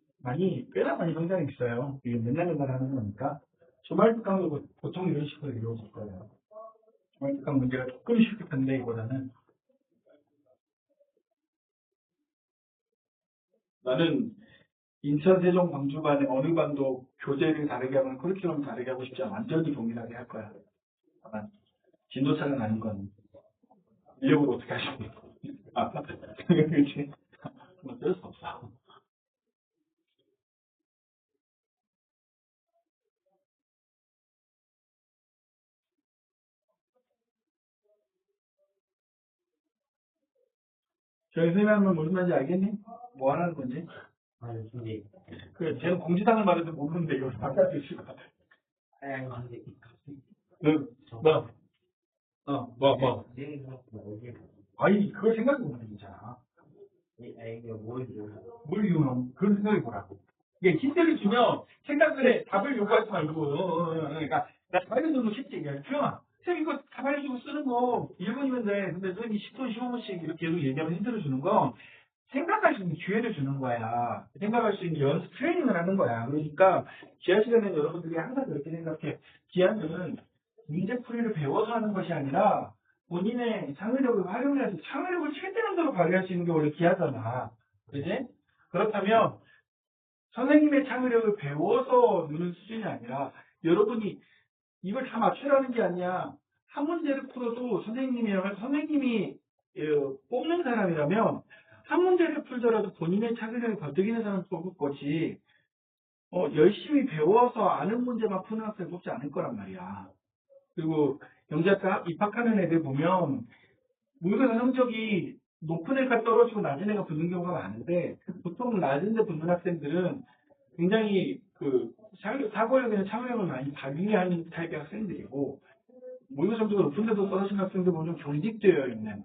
꽤나 많이 성장이 있어요. 이게 맨날 하는 거니까. 주말 특강도 보통 이런 식으로 이루어질 거예요. 주말 특강 문제가 조금 쉽을 텐데 이보다는 나는 인천, 세종, 광주 반에 어느 반도 교재를 다르게 하거나 커리큘럼 다르게 하고 싶지 않아. 완전히 동일하게 할 거야. 다만 진도차가 나는 건 인력으로 어떻게 하시고. 아, 그렇지. 어쩔 수 없어. 저희 설명하면 무슨 말인지 알겠니? 뭐 하라는 건지? 아니, 근데, 그래, 쟤는 공지사항을 말해도 모르는데 이거 바꿔주시고. 하얀 근데, 뭐. 내 어디, 아니, 그걸 생각해보면 되잖아. 이거 뭐예요? 뭘 이용하면 그런 생각해보라고. 이게 힌트를 주면 생각을 해. 답을 요구하지 말고. 그러니까, 나 답을 줘도 쉽지. 야, 주영아, 쌤 이거 답 알려주고 쓰는 거 1분이면 돼. 근데 쌤이 10분, 15분씩 이렇게 계속 얘기하면 힌트를 주는 건 생각할 수 있는 기회를 주는 거야. 생각할 수 있는 연습 트레이닝을 하는 거야. 그러니까 기하 시간에는 여러분들이 항상 그렇게 생각해. 기하는 문제풀이를 배워서 하는 것이 아니라 본인의 창의력을 활용해서 창의력을 최대한으로 발휘할 수 있는 게 원래 기하잖아. 그지? 그렇다면 선생님의 창의력을 배워서 느는 수준이 아니라 여러분이 이걸 다 맞추라는 게 아니야. 한 문제를 풀어도 선생님이 뽑는 사람이라면 한 문제를 풀더라도 본인의 창의력을 건드리는 사람 뽑을 거지. 열심히 배워서 아는 문제만 푸는 학생 뽑지 않을 거란 말이야. 그리고 영재학과 입학하는 애들 보면 모의고사 성적이 높은 애가 떨어지고 낮은 애가 붙는 경우가 많은데 보통 낮은 데 붙는 학생들은 굉장히 사고력이나 창의력을 많이 발휘하는 타입의 학생들이고 모의고사 성적이 높은 데도 떨어진 학생들 보면 경직되어 있는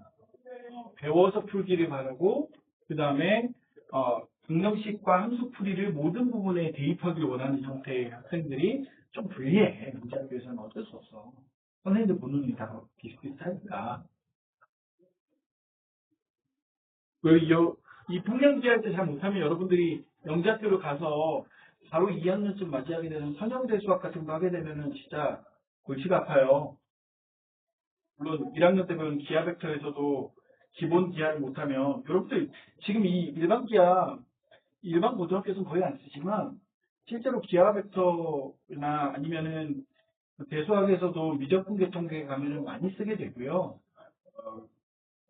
배워서 풀기를 바라고 그 다음에 분명식과 함수풀이를 모든 부분에 대입하기를 원하는 형태의 학생들이 좀 불리해. 문제학교에서는 어쩔 수 없어. 선생님들 보는 눈이 다 비슷비슷하니까. 이 풍량지할 때 잘 못하면 여러분들이 영재학교로 가서 바로 2학년쯤 맞이하게 되는 선형대 수학 같은 거 하게 되면은 진짜 골치가 아파요. 물론 1학년 때 배운 기하 벡터에서도 기본 기하를 못하면 여러분들 지금 이 일반 기하 일반 고등학교에서는 거의 안 쓰지만 실제로 기하 벡터나 아니면은 대수학에서도 미적분계 통계 가면은 많이 쓰게 되고요.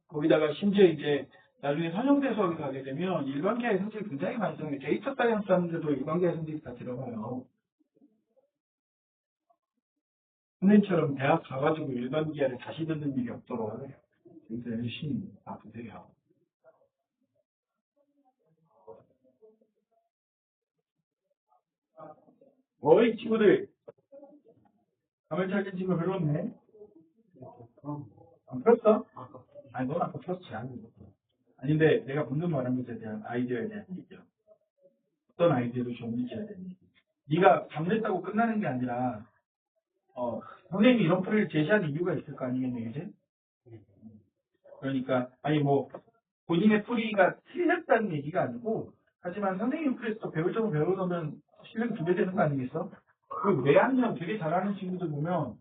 거기다가 심지어 이제 나중에 선형대 수학에 가게 되면 일반 기하의 성질이 굉장히 많이 들어가요. 데이터 사이언스 하는데도 일반 기하의 성질이 다 들어가요. 선생님처럼 대학 가가지고 일반 기하를 다시 듣는 일이 없도록 굉장히 열심히 바쁘세요. 어이 친구들 감을 찾은 친구 별로 없네. 안 풀었어? 아니 넌 아까 풀었지. 아닌데 내가 방금 말한 것에 대한 아이디어에 대한 얘기죠. 어떤 아이디어를 정리해야 되니. 네가 답냈다고 끝나는 게 아니라 선생님이 이런 풀이를 제시하는 이유가 있을 거 아니겠니 이제? 그러니까 아니 뭐 본인의 풀이가 틀렸다는 얘기가 아니고 하지만 선생님 풀에서 배울 점을 배우려면 실력이 2배 되는 거 아니겠어? 그 매학년 되게 잘하는 친구들 보면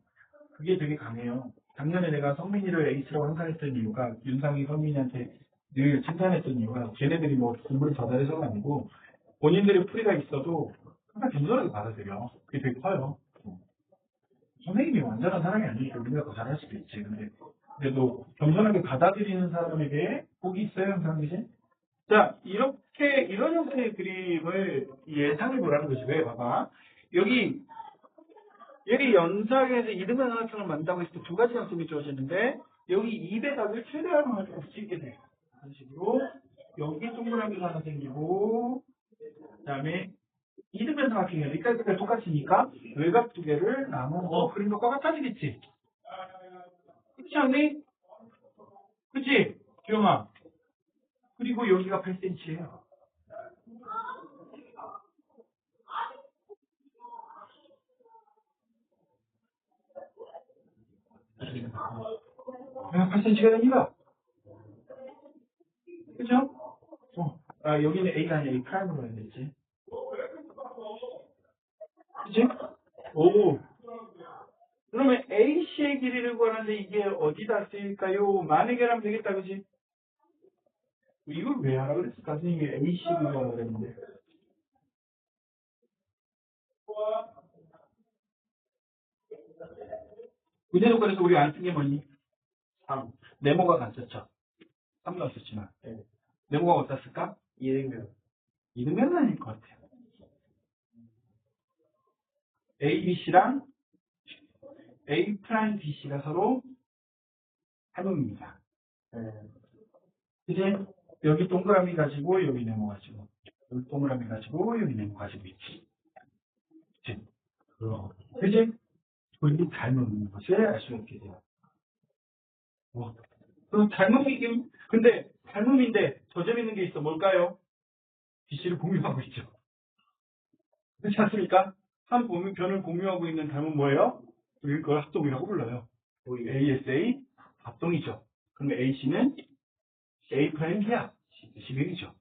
그게 되게 강해요. 작년에 내가 성민이를 에이스라고 항상 했던 이유가 윤상이 성민이한테 늘 칭찬했던 이유가 걔네들이 뭐 공부를 더 잘해서가 아니고 본인들의 풀이가 있어도 항상 겸손하게 받아들여. 그게 되게 커요. 선생님이 완전한 사람이 아니니까 우리가 더 잘할 수도 있지. 근데 그래도 겸손하게 받아들이는 사람에게 복이 있어요, 항상 그지? 자, 이렇게 이런 형태의 그림을 예상해 보라는 거지. 왜? 봐봐. 여기 연상에서 이등변 삼각형을 만든다고 했을 때 2가지 장점이 주어지는데 여기 2배 각을 최대한 가지고 붙이게 돼. 그런 식으로 여기 동그라미가 하나 생기고 그다음에 이등변 삼각형이 여기까지가 똑같으니까 외곽 2개를 나누고 그림 것과 같아지겠지. 그렇지 않니? 그치? 기영아. 그리고 여기가 8cm예요. 그냥 8cm가 됩니다. 그죠? 여기는 A가 아니라 A 프라임으로 해야 되지. 그치? 오. 그러면 AC의 길이를 구하는데 이게 어디다 쓰일까요? 만회계라면 되겠다, 그치? 이걸 왜 하라 그랬을까? 선생님이 AC를 구하라 그랬는데. 문제 조건에서 우리 안 쓴 게 뭐니? 3. 네모가 같았죠. 3 넣었었지만. 네. 네모가 어디다 쓸까? 이등변. 이등변은 아닐 것 같아요. A, B, C랑 A 프라임 B, C가 서로 할놈입니다. 네. 이제 여기 동그라미 가지고 여기 네모 가지고 여기 동그라미 가지고 여기 네모 가지고 있지. 그치? 그지? 둘이 닮은 것을 알 수 있게 돼요. 뭐. 그럼 닮음이긴, 근데 닮음인데 더 재밌는 게 있어. 뭘까요? BC를 공유하고 있죠. 그렇지 않습니까? 한 변을 공유하고 있는 닮은 뭐예요? 우리 그걸 합동이라고 불러요. ASA 합동이죠. 그럼 AC는 A'B야. 11이죠.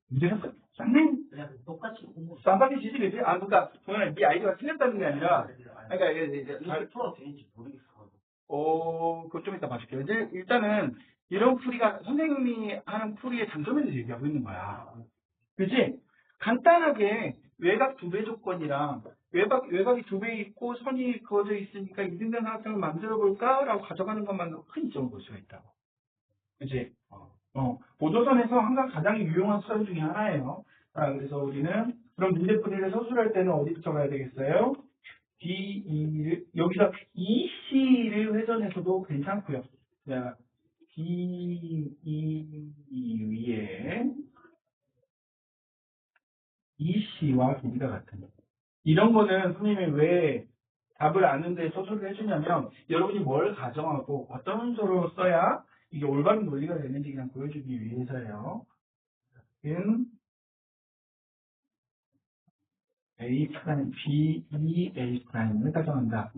문제는 쌍둥이 그냥 똑같이 공부. 쌍방이지지, 그지? 아, 그러니까 동현아, 네 아이디어가 틀렸다는 게 아니라, 그러니까 잘 풀어도 되는지 모르겠어. 그거 좀 이따 봐줄게요. 이제 일단은 이런 풀이가 선생님이 하는 풀이의 장점에 대해서 얘기하고 있는 거야. 그지? 간단하게 외곽 두 배 조건이랑 외곽이 두 배 있고 선이 그어져 있으니까 이등변 삼각형을 만들어 볼까라고 가져가는 것만으로 큰 이점을 볼 수가 있다고. 그지? 보조선에서 항상 가장 유용한 수단 중에 하나예요. 자, 그래서 우리는 그럼 문제풀이를 서술할 때는 어디부터 가야 되겠어요? D2를 여기서 EC를 회전해서도 괜찮고요. 자, D2 위에 EC와 길이가 같은 이런 거는 선생님이 왜 답을 아는데 서술을 해주냐면 여러분이 뭘 가정하고 어떤 순서로 써야 이게 올바른 논리가 되는지 그냥 보여주기 위해서예요. in A 프라임 B, E, A 프라임을 가정한다.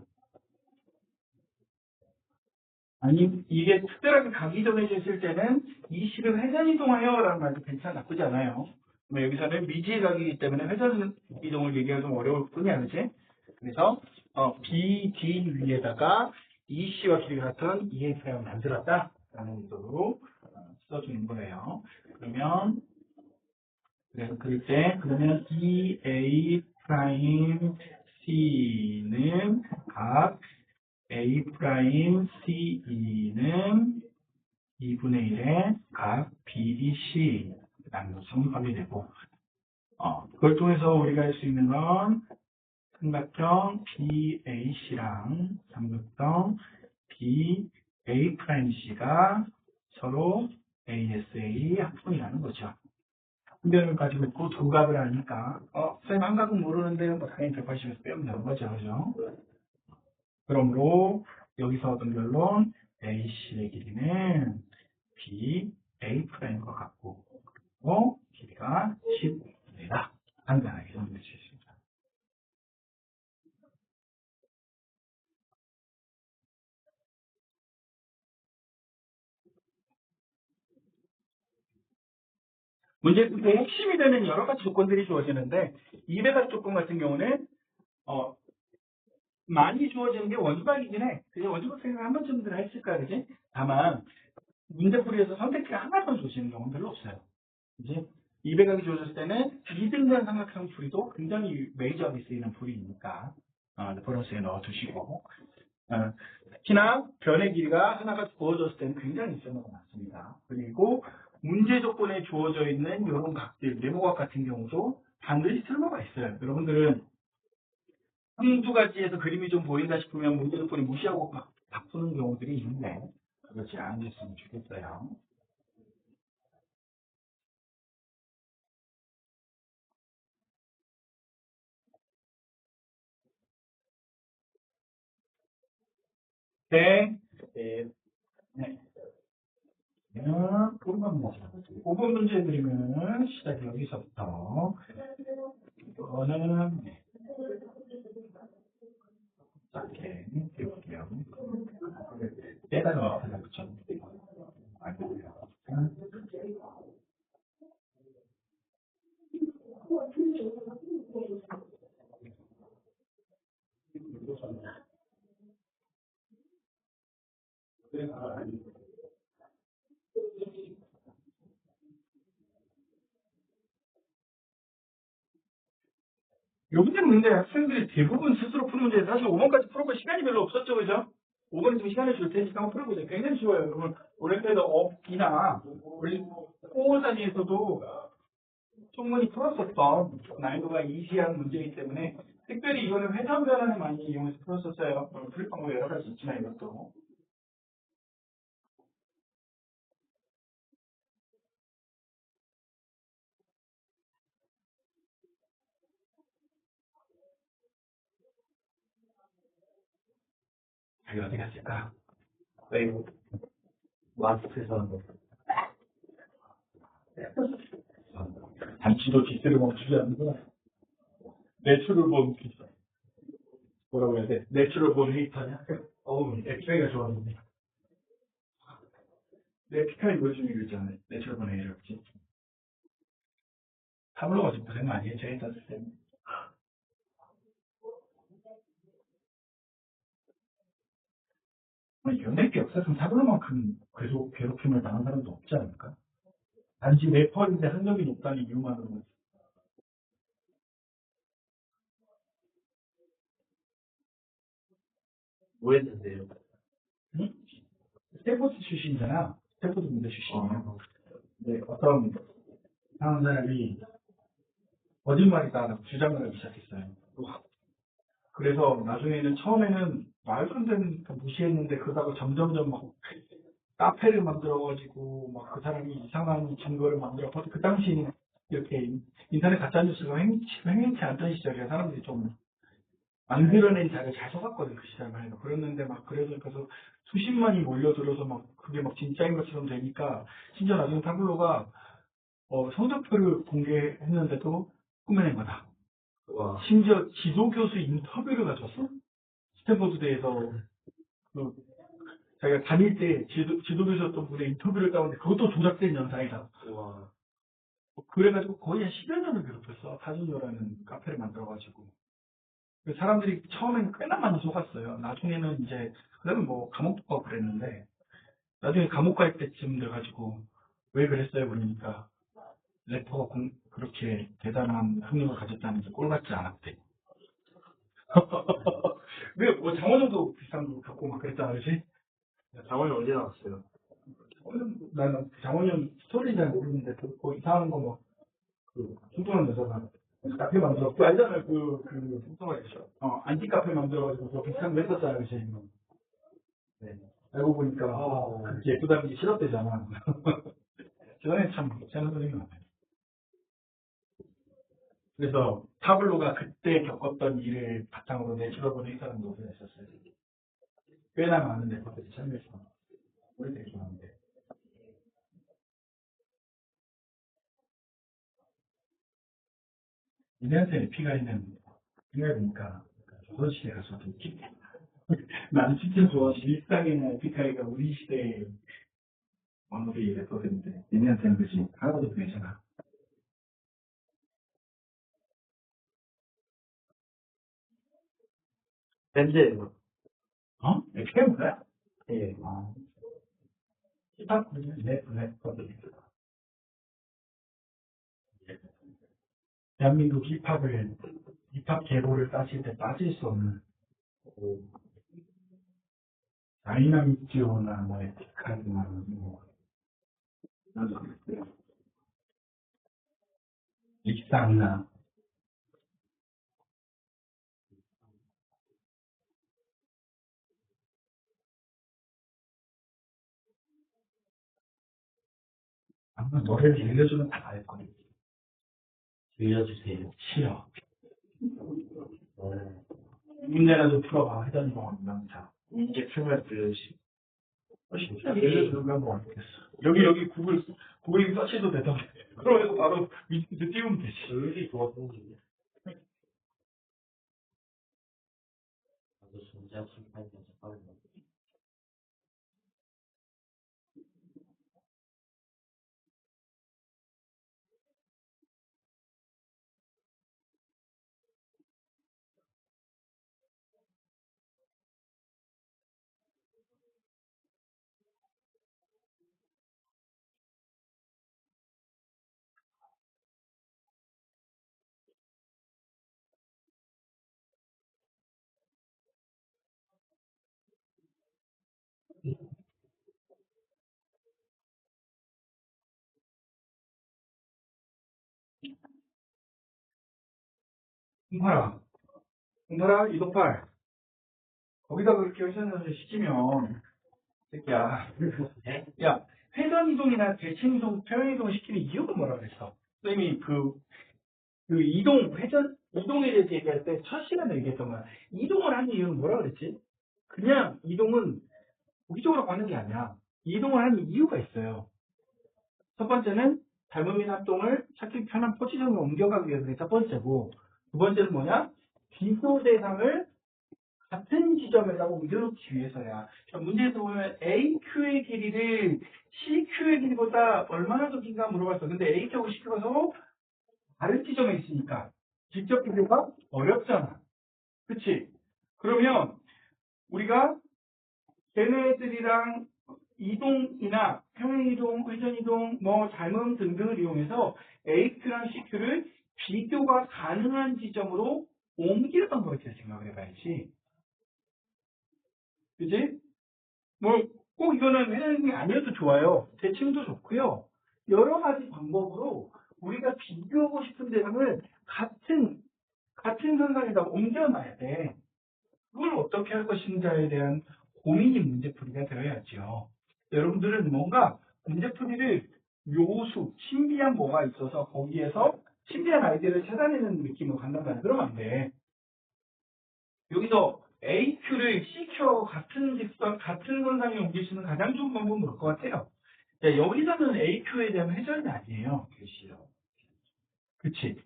아니 이게 특별하게 각이 정해져 있을 때는 이 식을 회전 이동하여 라는 말도 괜찮아 나쁘지 않아요. 여기서는 미지의 각이기 때문에 회전 이동을 얘기하기 좀 어려울 뿐이야, 그치? 그래서 B, D 위에다가 EC와 길이가 같은 EA 프라임을 만들었다 라는 의도로 써주는 거예요. 그래서 그럴 때 그러면 EA 프라임 C는 각 A 프라임 CE는 2분의 1의 각 BDC 라는 것은 확인되고 그걸 통해서 우리가 할 수 있는 건 삼각형 BAC랑 삼각형 BA 프라임 C가 서로 ASA 합분이라는 거죠. 합분변을 가지고 있고 두 값을 아니까 선생님 한 값은 모르는데 뭐 당연히 180에서 빼면 되는 거죠. 그죠? 그러므로 여기서 얻은 결론 AC의 길이는 B, A 프라임과 같고 그리고 길이가 10입니다. 간단하게 정리할 수 있습니다. 문제 의 핵심이 되는 여러 가지 조건들이 주어지는데 200가지 조건 같은 경우는 많이 주어지는 게 원주각이긴 해. 그래서 원주각 생각 한 번쯤들 했을 거야, 그지? 다만 문제풀이에서 선택지가 하나만 주어지는 경우는 별로 없어요. 그지? 200각이 주어졌을 때는 이등변 삼각형 풀이도 굉장히 메이저하게 쓰이는 풀이니까 보너스에 넣어두시고 특히나 변의 길이가 하나가 주어졌을 때는 굉장히 쓸모가 많습니다. 그리고 문제 조건에 주어져 있는 이런 각들, 네모각 같은 경우도 반드시 쓸모가 있어요. 여러분들은 한두 가지에서 그림이 좀 보인다 싶으면 문제 조건이 무시하고 막 바꾸는 경우들이 있는데 그렇지 않으셨으면 좋겠어요. 네. 네. 5번 문제. 5번 문제 드리면 시작이 여기서부터. 이거는, 짧게 해볼게요. 빼다가 붙여볼게요. 요 문제는 근데 학생들이 대부분 스스로 푸는 문제, 사실 5번까지 풀어볼 시간이 별로 없었죠, 그죠? 5번에 좀 시간을 줄 테니까 한번 풀어보세요. 굉장히 쉬워요. 그러면 올림피아드 업이나 코어 단위에서도 충분히 풀었었던 난이도가 이시한 문제이기 때문에 특별히 이거는 회전 변환을 많이 이용해서 풀었었어요. 풀 방법이 여러 가지 있지만 이것도. 자기 어디 갔을까? 왜 마스크에서 하는 거. 단치도 기세를 멈추지 않는구나. 내추럴 본 기사. 뭐라고 해야 돼? 내추럴 본 헤이터냐? 어우, 에피카이가 좋았는데. 내 에피카이 보여주는 거 있잖아요. 내추럴 본 헤이터. 타블로가 좀 고생 많이 했죠, 헤이터 때문에. 연예계 역사상 타블로만큼 계속 괴롭힘을 당한 사람도 없지 않을까? 단지 래퍼인데 학력이 높다는 이유만으로. 뭐 했는데요? 응? 스탠포드 출신이잖아. 스탠포드 군대 출신이야. 네, 어떤 이상한 사람이 거짓말이다라고 주장을 하기 시작했어요. 그래서 나중에는 처음에는 말도 안 되는 거 무시했는데 그러다가 점점점 막 카페를 만들어가지고 막 그 사람이 이상한 증거를 만들어가지고 그 당시에는 이렇게 인터넷 가짜뉴스가 횡행치 않던 시절이라 사람들이 좀 만들어낸 자료를 잘 써봤거든 그 시절만 해도 그랬는데 막 그래서 수십만이 몰려들어서 막 그게 막 진짜인 것처럼 되니까 심지어 나중에 타블로가 성적표를 공개했는데도 꾸며낸 거다. 와. 심지어 지도교수 인터뷰를 가졌어. 스탠퍼드대에서 그 자기가 다닐 때 지도교수였던 분의 인터뷰를 따는데 그것도 조작된 영상이다. 와. 그래가지고 거의 한 10여 년을 괴롭혔어. 사진조라는 카페를 만들어가지고. 그 사람들이 처음엔 꽤나 많이 속았어요. 나중에는 이제, 그다음에 뭐 감옥도 가고 그랬는데, 나중에 감옥 갈 때쯤 돼가지고, 왜 그랬어요? 그러니까, 래퍼가 그렇게 대단한 학력을 가졌다는 게 꼴같지 않았대. 왜, 뭐, 장원영도 비슷한 거 갖고 막 그랬잖아, 그지? 장원이 언제 나왔어요? 나는 장원영 스토리는 잘 모르는데, 그 이상한 거 뭐, 뚱뚱한 여자가 카페 만들어, 그 알잖아요, 뚱뚱한 여자. 안티 카페 만들어가지고, 그 비슷한 거 했었잖아요, 그지? 네. 알고 보니까, 그렇게 예쁘다는 게 싫었대잖아. 세상에 참, 재능 선생님이 많아요. 그래서, 타블로가 그때 겪었던 일을 바탕으로 내추럴본의 사람 노선을 했었어요. 꽤나 많은 래퍼들이 참여해서, 우리 되게 좋아하는데. 이네한테 에피가 있는, 생각해보니까, 조선시대 가서도 웃기네. 나는 진짜 좋아. 일상이나 에픽하이가 우리 시대의 언어를 래퍼들인데, 얘네한테는 그지. 하나도 괜찮아. 밴드예요. 에픽하이 뭐야? 예. 힙합, 래퍼들. 대한민국 힙합 계보를 따질 때 빠질 수 없는 다이나믹 듀오나 뭐 에픽하이나 뭐 릭상나 아마 노래를 들려주면 다 알거든. 들려주세요. 싫어. 문제나 좀 풀어봐. 해전이 뭐 명사. 이제 풀면 들려주시. 진짜 들려주는 건뭐 어떻겠어. 여기 구글 서치도 되던데. 그러면 바로 밑에 띄우면 되지. 여기 좋았던 게. 나도 진짜 심판이 빠른 공파라, 이동팔. 거기다 그렇게 회전을 시키면, 새끼야. 네? 야, 회전 이동이나 대칭 이동, 평행 이동 시키는 이유가 뭐라 그랬어? 선생님이 이동에 대해서 얘기할 때 첫 시간에 얘기했던 거야. 이동을 하는 이유는 뭐라 그랬지? 그냥 이동은 무기적으로 가는 게 아니야. 이동을 하는 이유가 있어요. 첫 번째는 닮음인 합동을 찾기 편한 포지션으로 옮겨가기 위해서 첫 번째고, 두 번째는 뭐냐? 비교 대상을 같은 지점에다가 옮겨놓기 위해서야. 문제에서 보면 AQ의 길이를 CQ의 길이보다 얼마나 더 긴가 물어봤어. 근데 AQ하고 CQ가 서로 다른 지점에 있으니까 직접 비교가 어렵잖아. 그치? 그러면 우리가 걔네들이랑 이동이나 평행이동, 회전이동, 닮음 등등을 이용해서 AQ랑 CQ를 비교가 가능한 지점으로 옮기는 거렇게 생각을 해봐야지. 그지? 꼭 이거는 회전이 아니어도 좋아요. 대칭도 좋고요. 여러 가지 방법으로 우리가 비교하고 싶은 대상을 같은 선상에다 옮겨놔야 돼. 그걸 어떻게 할 것인가에 대한 고민이 문제풀이가 되어야죠. 여러분들은 뭔가 문제풀이를 요수, 신비한 뭐가 있어서 거기에서 신비한 아이디어를 찾아내는 느낌으로 간단 말이야. 그러면 안 돼. 여기서 AQ를 CQ하고 같은 직선, 같은 선상에 옮길 수 있는 가장 좋은 방법은 뭘 것 같아요? 야, 여기서는 AQ에 대한 회전이 아니에요. 그치?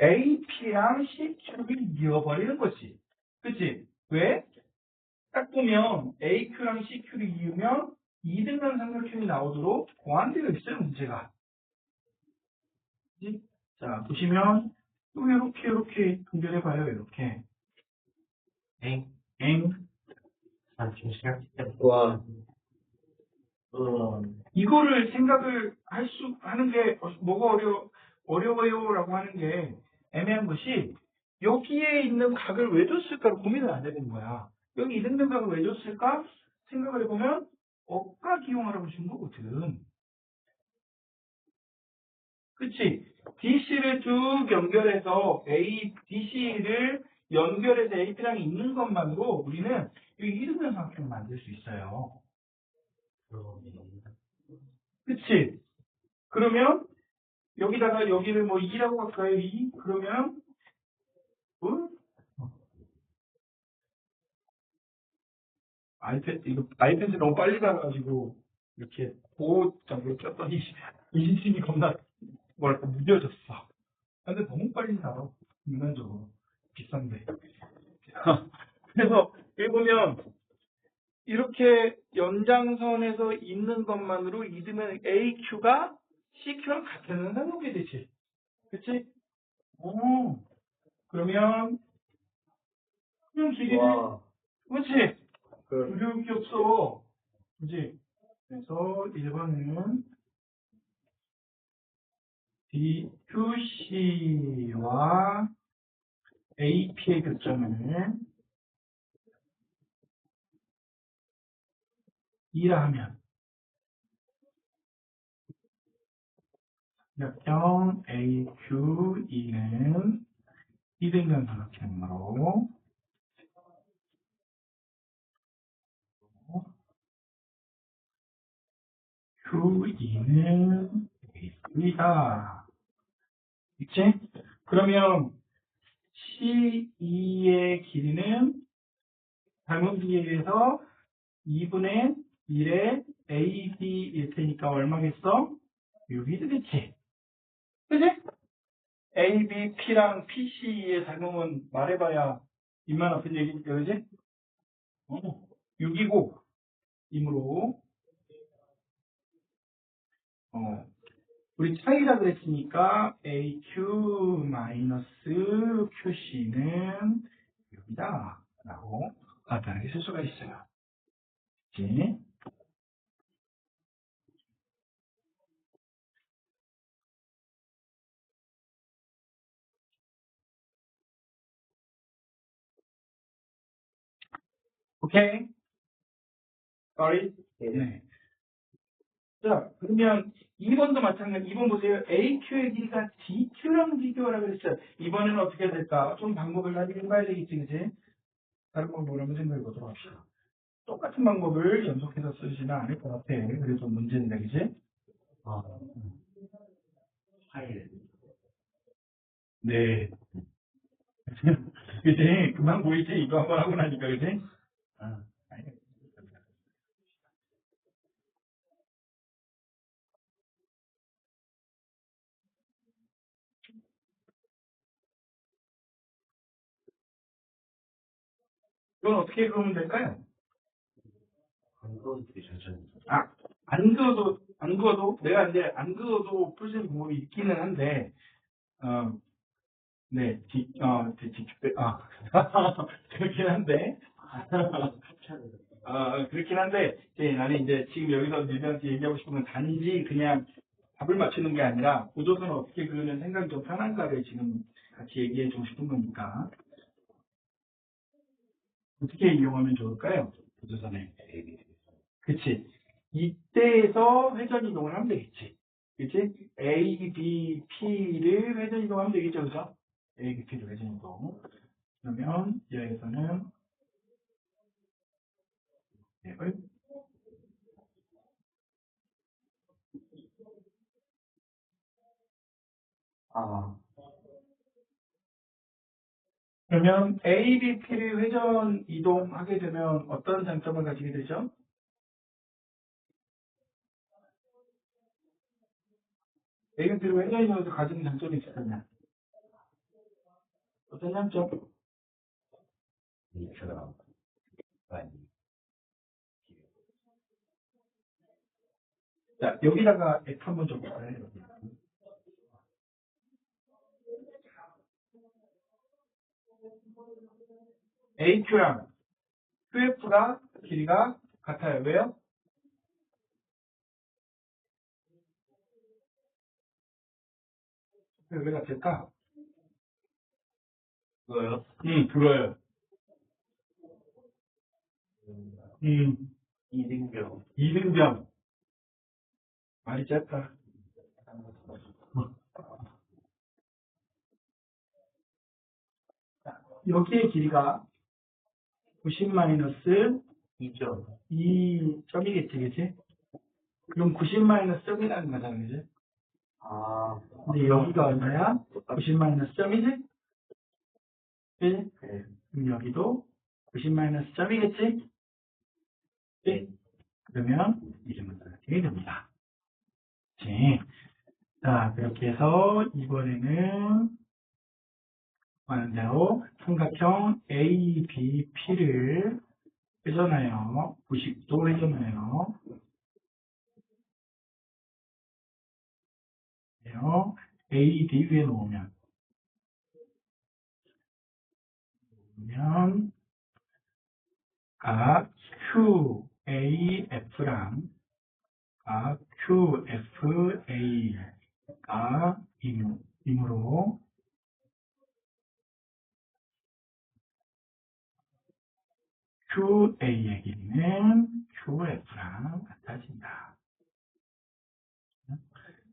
AP랑 CQ를 이어버리는 거지. 그치? 왜? 딱 보면 AQ랑 CQ를 이으면 2등간 삼각형이 나오도록 보완되어 있어요, 문제가. 그치? 자, 보시면 또 이렇게 동결해봐요, 이렇게. 엥? 엥. 잠시만요. 와. 이거를 생각을 하는 게 뭐가 어려워요라고 하는 게 애매한 것이 여기에 있는 각을 왜 줬을까를 고민을 안 해보는 거야. 여기 2등분 각을 왜 줬을까? 생각을 해보면 억각 이용하라고 준 거거든. 그치? DC를 쭉 연결해서 DC를 연결해서 AP랑 있는 것만으로 우리는 이 2등분 삼각형을 만들 수 있어요. 그치? 그러면 여기다가 여기를 뭐 2라고 할까요? 2? 그러면 아이패드 너무 빨리 가가지고 이렇게 보호장구를 꼈더니 인식이 겁나 뭐랄까 무뎌졌어. 근데 너무 빨리 나와. 인간적으로 비싼데. 그래서 여기 보면 이렇게 연장선에서 있는 것만으로 이으면 AQ가 CQ랑 같은 상관이 되지. 그치? 그러면 길이는 그렇지? 그럴 게 없어. 그지? 그래서 1번은 DQC와 AP의 교점을 2라 하면 역경 AQ2는 2등변 삼각형으로 Q2는 AQ이다. 그치? 그러면 C2의 길이는 닮은 비례에서 2분의 1의 AB일 테니까 얼마겠어? 6이 되겠지. 그지? AB, P랑 PC의 닮음은 말해봐야 입만 아픈 얘기니까, 그지? 6이고, 이므로, 우리 차이라 그랬으니까 AQ-QC는 6이다. 라고 간단하게 쓸 수가 있어요. 그치? 오케이? sorry? 네. 자, 그러면 2번도 마찬가지. 2번 보세요. AQ의 길이가 DQ랑 비교하라 그랬어요. 이번에는 어떻게 될까? 좀 방법을 가지고 해봐야 되겠지, 그지? 다른 방법을 한번 생각해 보도록 합시다. 똑같은 방법을 연속해서 쓰지는 않을 것 같아. 그래서 문제인데, 그지? 아, 파일. 네. 그지? 금방 보이지? 이거 한번 하고 나니까, 그지? 아, 이건 어떻게 그러면 될까요? 안 그어도 되게 천천히. 아, 안 그어도, 내가 이제 안 그어도 풀 수 있는 방법이 있기는 한데, 어, 네, 그렇긴 한데, 그렇긴 한데, 이제 나는 이제 지금 여기서 니들한테 얘기하고 싶은 건 단지 그냥 답을 맞추는 게 아니라, 고조선을 어떻게 그리는 생각이 좀 편한가를 지금 같이 얘기해 주고 싶은 거니까, 어떻게 이용하면 좋을까요? 고조선을. 그치. 이때에서 회전 이동을 하면 되겠지. 그치? A, B, P를 회전 이동하면 되겠죠. 그죠? A, B, P를 회전 이동. 그러면 여기서는 앱을 아, 그러면 A, B, P를 회전 이동하게 되면 어떤 장점을 가지게 되죠? A, B, P를 회전 이동해서 가지는 장점이 있을 거냐? 어떤 장점? 이처럼 많이. 자, 여기다가 F 한번 줘볼까요? 여기. AQ랑 QF가 길이가 같아요. 왜요? 왜 같을까? 그거요? 그거예요. 음, 이등병. 이등병. 말이 짧다. 여기의 길이가 90 마이너스 2점. 2점이겠지, 그치? 그럼 90 마이너스 점이라는 거잖아, 그치? 아, 근데 여기가 얼마야? 90 마이너스 점이지? 그치? 네. 그럼 여기도 90 마이너스 점이겠지? 그치? 그러면 이름은 어떻게 됩니다. 그치? 자, 그렇게 해서 이번에는 완대로 삼각형 ABP를 회전하여 90도 회전하여 AD 위에 놓으면 각 QAF랑 각 QFA가 이므로 QA의 길이는 QF랑 같아진다.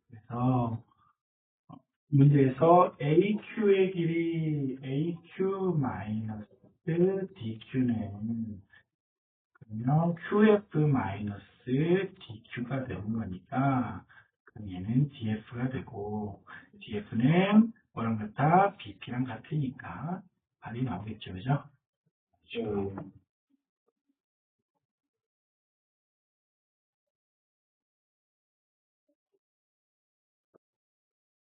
그래서 문제에서 AQ의 길이 AQ 마이너스 DQ는 그러면 QF 마이너스 DQ가 되는 거니까 그럼 얘는 DF가 되고 DF는 뭐랑 같아? BP랑 같으니까 답이 나오겠죠, 그죠?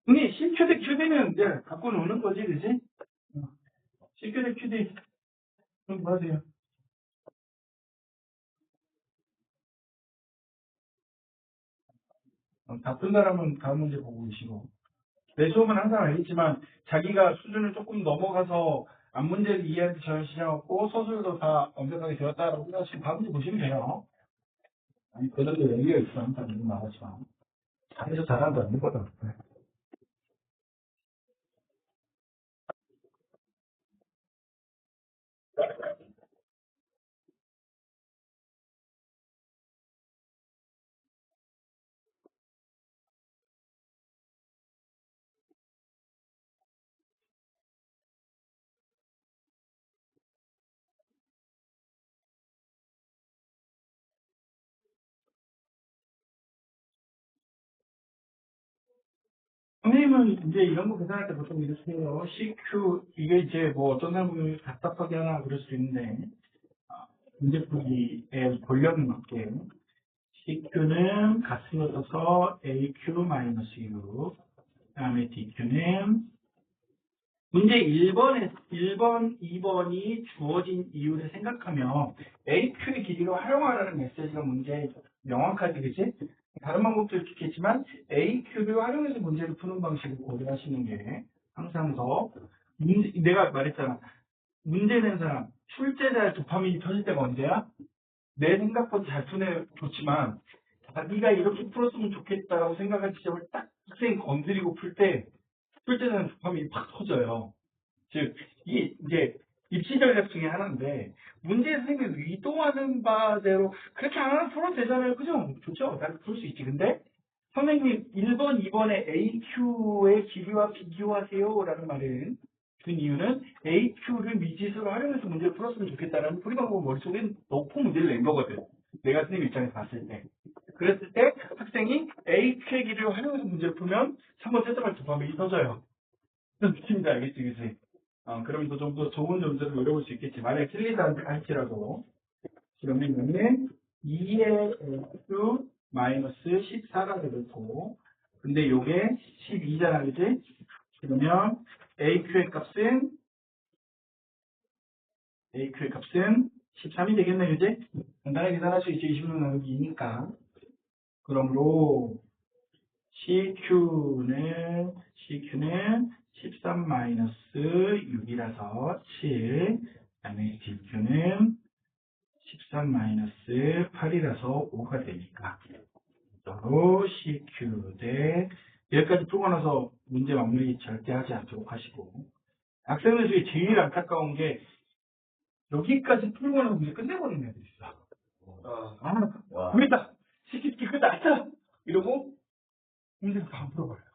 근데 Cq 대 QD는 이제 갖고 노는 거지, 그지? Cq 대 QD 그럼 뭐 하세요? 바쁜 사람은 다음 문제 보고 계시고 내 수업은 항상 알겠지만 자기가 수준을 조금 넘어가서 앞 문제를 이해하기 전 시작하고 서술도 다 완벽하게 되었다라고 생각하시면 다음 문제 보시면 돼요. 아니 그래도 여기가 있어 항상 이런 말하지만 잘해서 잘한다는 거다. 선생님은 이제 이런 거 계산할 때 보통 이렇게 해요. CQ, 이게 이제 뭐 어떤 사람은 답답하게 하나 그럴 수 있는데, 문제풀이의 권력에 맞게 CQ는 값으로 써서 AQ-U, 그 다음에 DQ는 문제 1번, 2번이 주어진 이유를 생각하면 AQ의 길이로 활용하라는 메시지가 문제에 명확하게, 그치? 다른 방법도 있겠지만 AQ를 활용해서 문제를 푸는 방식을 고려하시는 게 항상 더 내가 말했잖아. 문제 낸 사람, 출제자의 도파민이 터질 때가 언제야? 내 생각보다 잘 푸네 좋지만 자기가 이렇게 풀었으면 좋겠다라고 생각한 지점을 딱 학생이 건드리고 풀 때 출제자는 도파민이 팍 터져요. 즉, 이제 입시 전략 중에 하나인데 문제 선생님이 의도하는 바대로 그렇게 안 하면 풀어도 되잖아요. 그죠? 좋죠? 나도 풀 수 있지. 근데 선생님 1번, 2번에 AQ의 길이와 비교하세요 라는 말은 준 이유는 AQ를 미지수로 활용해서 문제를 풀었으면 좋겠다는 풀이 방법을 머릿속에 넣고 문제를 낸 거거든. 내가 선생님 입장에서 봤을 때. 그랬을 때 학생이 AQ의 길이를 활용해서 문제를 풀면 3번 채점할 도파민이 터져요. 느낌인지 알겠지, 그치? 그러면서 좀 더 좋은 점수를 노려볼 수 있겠지. 만약에 틀리다 할지라도. 그러면은 2의 x 마이너스 14가 되고, 근데 요게 12잖아, 그치? 그러면 AQ의 값은 13이 되겠네, 그치? 간단하게 계산할 수 있지, 20분 나누기 2니까. 그러므로 CQ는 13 마이너스 6이라서 7, 그다음에 DQ는 13 마이너스 8이라서 5가 되니까 바로 CQ 대 여기까지 풀고 나서 문제 마무리 절대 하지 않도록 하시고 학생들 중에 제일 안타까운 게 여기까지 풀고 나서 문제 끝내버리는 애들 있어. 우리다 CQ 끝났어 이러고 문제를 다 풀어버려요.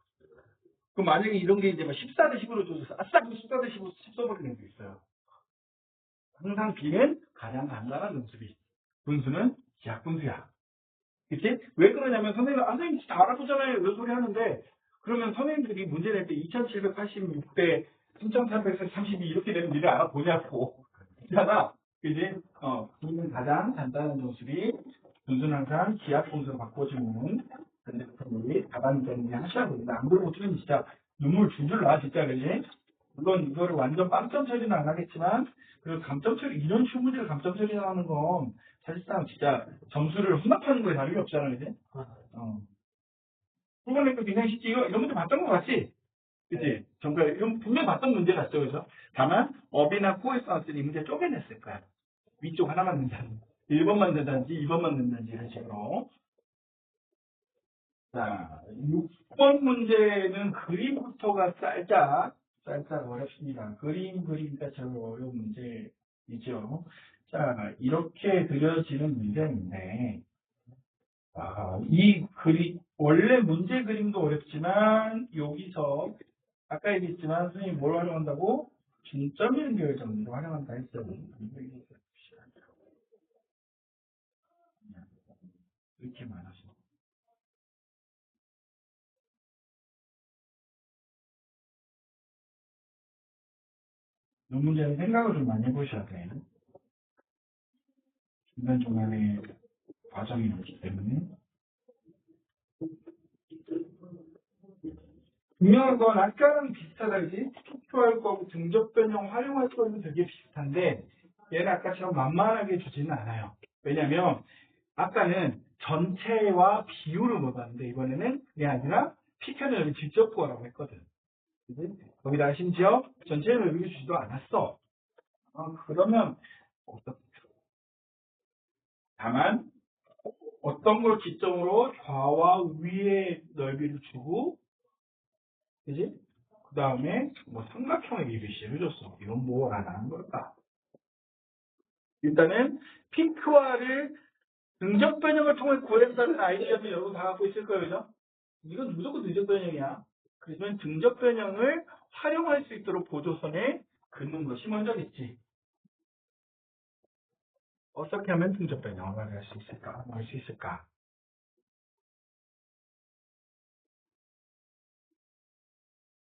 그럼 만약에 이런 게 이제 막 14 대 10으로 줘서 아싸 14 대 10으로 써버리는 게 있어요. 항상 B는 가장 간단한 분수는 기하분수야. 그치? 왜 그러냐면 선생님 다 알아보잖아요. 이런 소리 하는데 그러면 선생님들이 문제 낼 때 2786대 3332 이렇게 되는 일을 알아보냐고. 그렇잖아. 그지? B는 가장 간단한 분수는 항상 기하분수로 바꿔주는 근데 우리 답안 때문에 하셔야 됩니다. 안 그러고 틀리면 진짜 눈물 줄줄 나, 진짜, 그지? 물론 이거를 완전 빵점 처리는 안 하겠지만, 그 감점 처리, 이런 쉬운 문제를 감점 처리하는 건 사실상 진짜 점수를 혼납하는 거에 다름이 없잖아, 그지? 이번에 그 굉장히 쉽지, 이런 문제 봤던 거 같지? 그지? 정말, 이런 분명 봤던 문제 같죠, 그죠? 다만, 업이나 코에서 나왔을 때 이 문제 쪼개냈을 거야. 위쪽 하나만 넣는다든지, 1번만 넣는다든지, 2번만 넣는다든지, 이런 식으로. 자, 6번 문제는 그림부터가 살짝 어렵습니다. 그리니까 제일 어려운 문제이죠. 자, 이렇게 그려지는 문제인데, 원래 문제 그림도 어렵지만, 여기서, 아까 얘기했지만, 선생님이 뭘 활용한다고? 중점 연결 정리를 활용한다 했어요. 이렇게 많아서. 이 문제는 생각을 좀 많이 해보셔야 돼요. 중간중간에 과정이 없기 때문에. 분명한 건 아까랑 비슷하다, 그지? 투표할 거고 등적 변형 활용할 거는 되게 비슷한데 얘는 아까처럼 만만하게 주지는 않아요. 왜냐면 아까는 전체와 비율을 못 봤는데 이번에는 그게 아니라 피켜는 여기 직접 구하라고 했거든. 그지? 거기다가 심지어 전체의 넓이를 주지도 않았어. 그러면 다만 어떤 걸 기점으로 좌와 위의 넓이를 주고, 그지? 그 다음에 뭐 삼각형의 ABC를 해줬어. 이건 뭐라는 걸까? 일단은 핑크화를 능적 변형을 통해 구했다는 아이디어는 여러분 다 갖고 있을 거예요, 그죠? 이건 무조건 능적 변형이야. 그러면 등적 변형을 활용할 수 있도록 보조선에 긋는 것이 먼저겠지. 어떻게 하면 등적 변형을 할 수 있을까?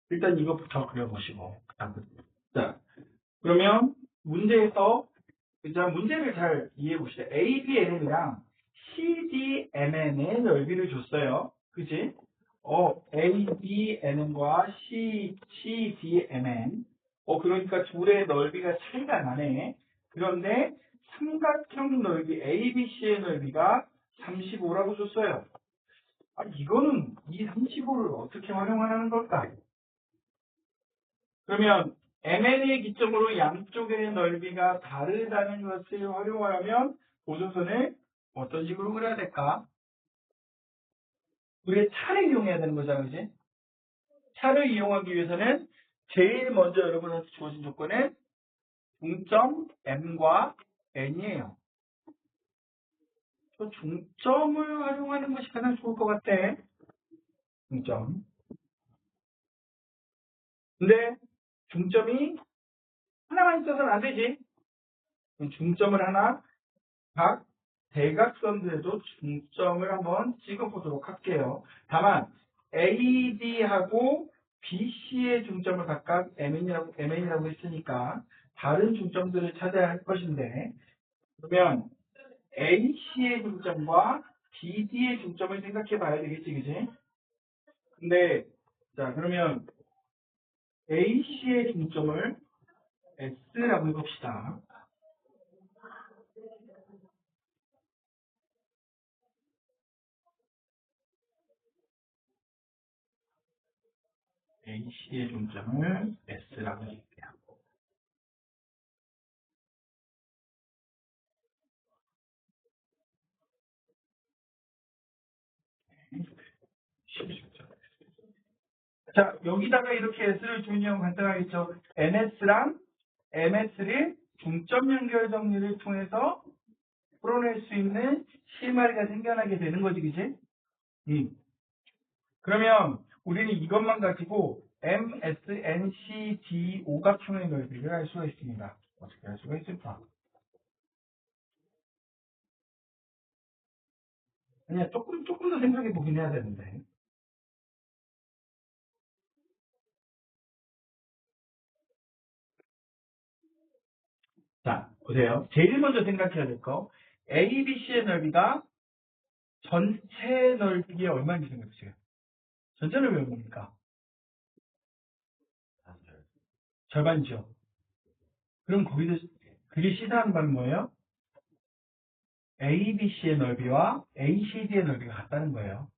일단 이것부터 그려보시고. 자, 그러면 문제에서 자, 문제를 잘 이해해 봅시다. ABNM이랑 CDMN의 넓이를 줬어요. 그치? ABNM과 CDMN. 그러니까 둘의 넓이가 차이가 나네. 그런데 삼각형 넓이 ABC의 넓이가 35라고 줬어요. 이거는 이 35를 어떻게 활용하는 걸까? 그러면 MN의 기점으로 양쪽의 넓이가 다르다는 것을 활용하려면 보조선을 어떤 식으로 그려야 될까? 우리가 차를 이용해야 되는 거잖아, 그지? 차를 이용하기 위해서는 제일 먼저 여러분한테 주어진 조건은 중점 M과 N이에요. 저 중점을 활용하는 것이 가장 좋을 것 같아. 중점. 근데 중점이 하나만 있어서는 안 되지. 중점을 하나 각 대각선들도 중점을 한번 찍어보도록 할게요. 다만 AD하고 BC의 중점을 각각 MN이라고 했으니까 다른 중점들을 찾아야 할 것인데 그러면 AC의 중점과 BD의 중점을 생각해 봐야 되겠지, 그지? 근데 자 그러면 AC의 중점을 S라고 해봅시다. AC의 중점을 S라고 할게요. 자, 여기다가 이렇게 S를 주면 간단하겠죠. NS랑 MS를 중점 연결 정리를 통해서 풀어낼 수 있는 실마리가 생겨나게 되는 거지, 그치? 그러면 우리는 이것만 가지고 MSNCD 오각형의 넓이를 알 수가 있습니다. 어떻게 할 수가 있을까? 아니야, 조금 더 생각해 보긴 해야 되는데. 자, 보세요. 제일 먼저 생각해야 될 거. ABC의 넓이가 전체 넓이의 얼마인지 생각해보세요. 전체 넓이 얼마입니까? 절반이죠. 그럼 거기서 그게 시사하는 바는 뭐예요? ABC의 넓이와 ACD의 넓이가 같다는 거예요.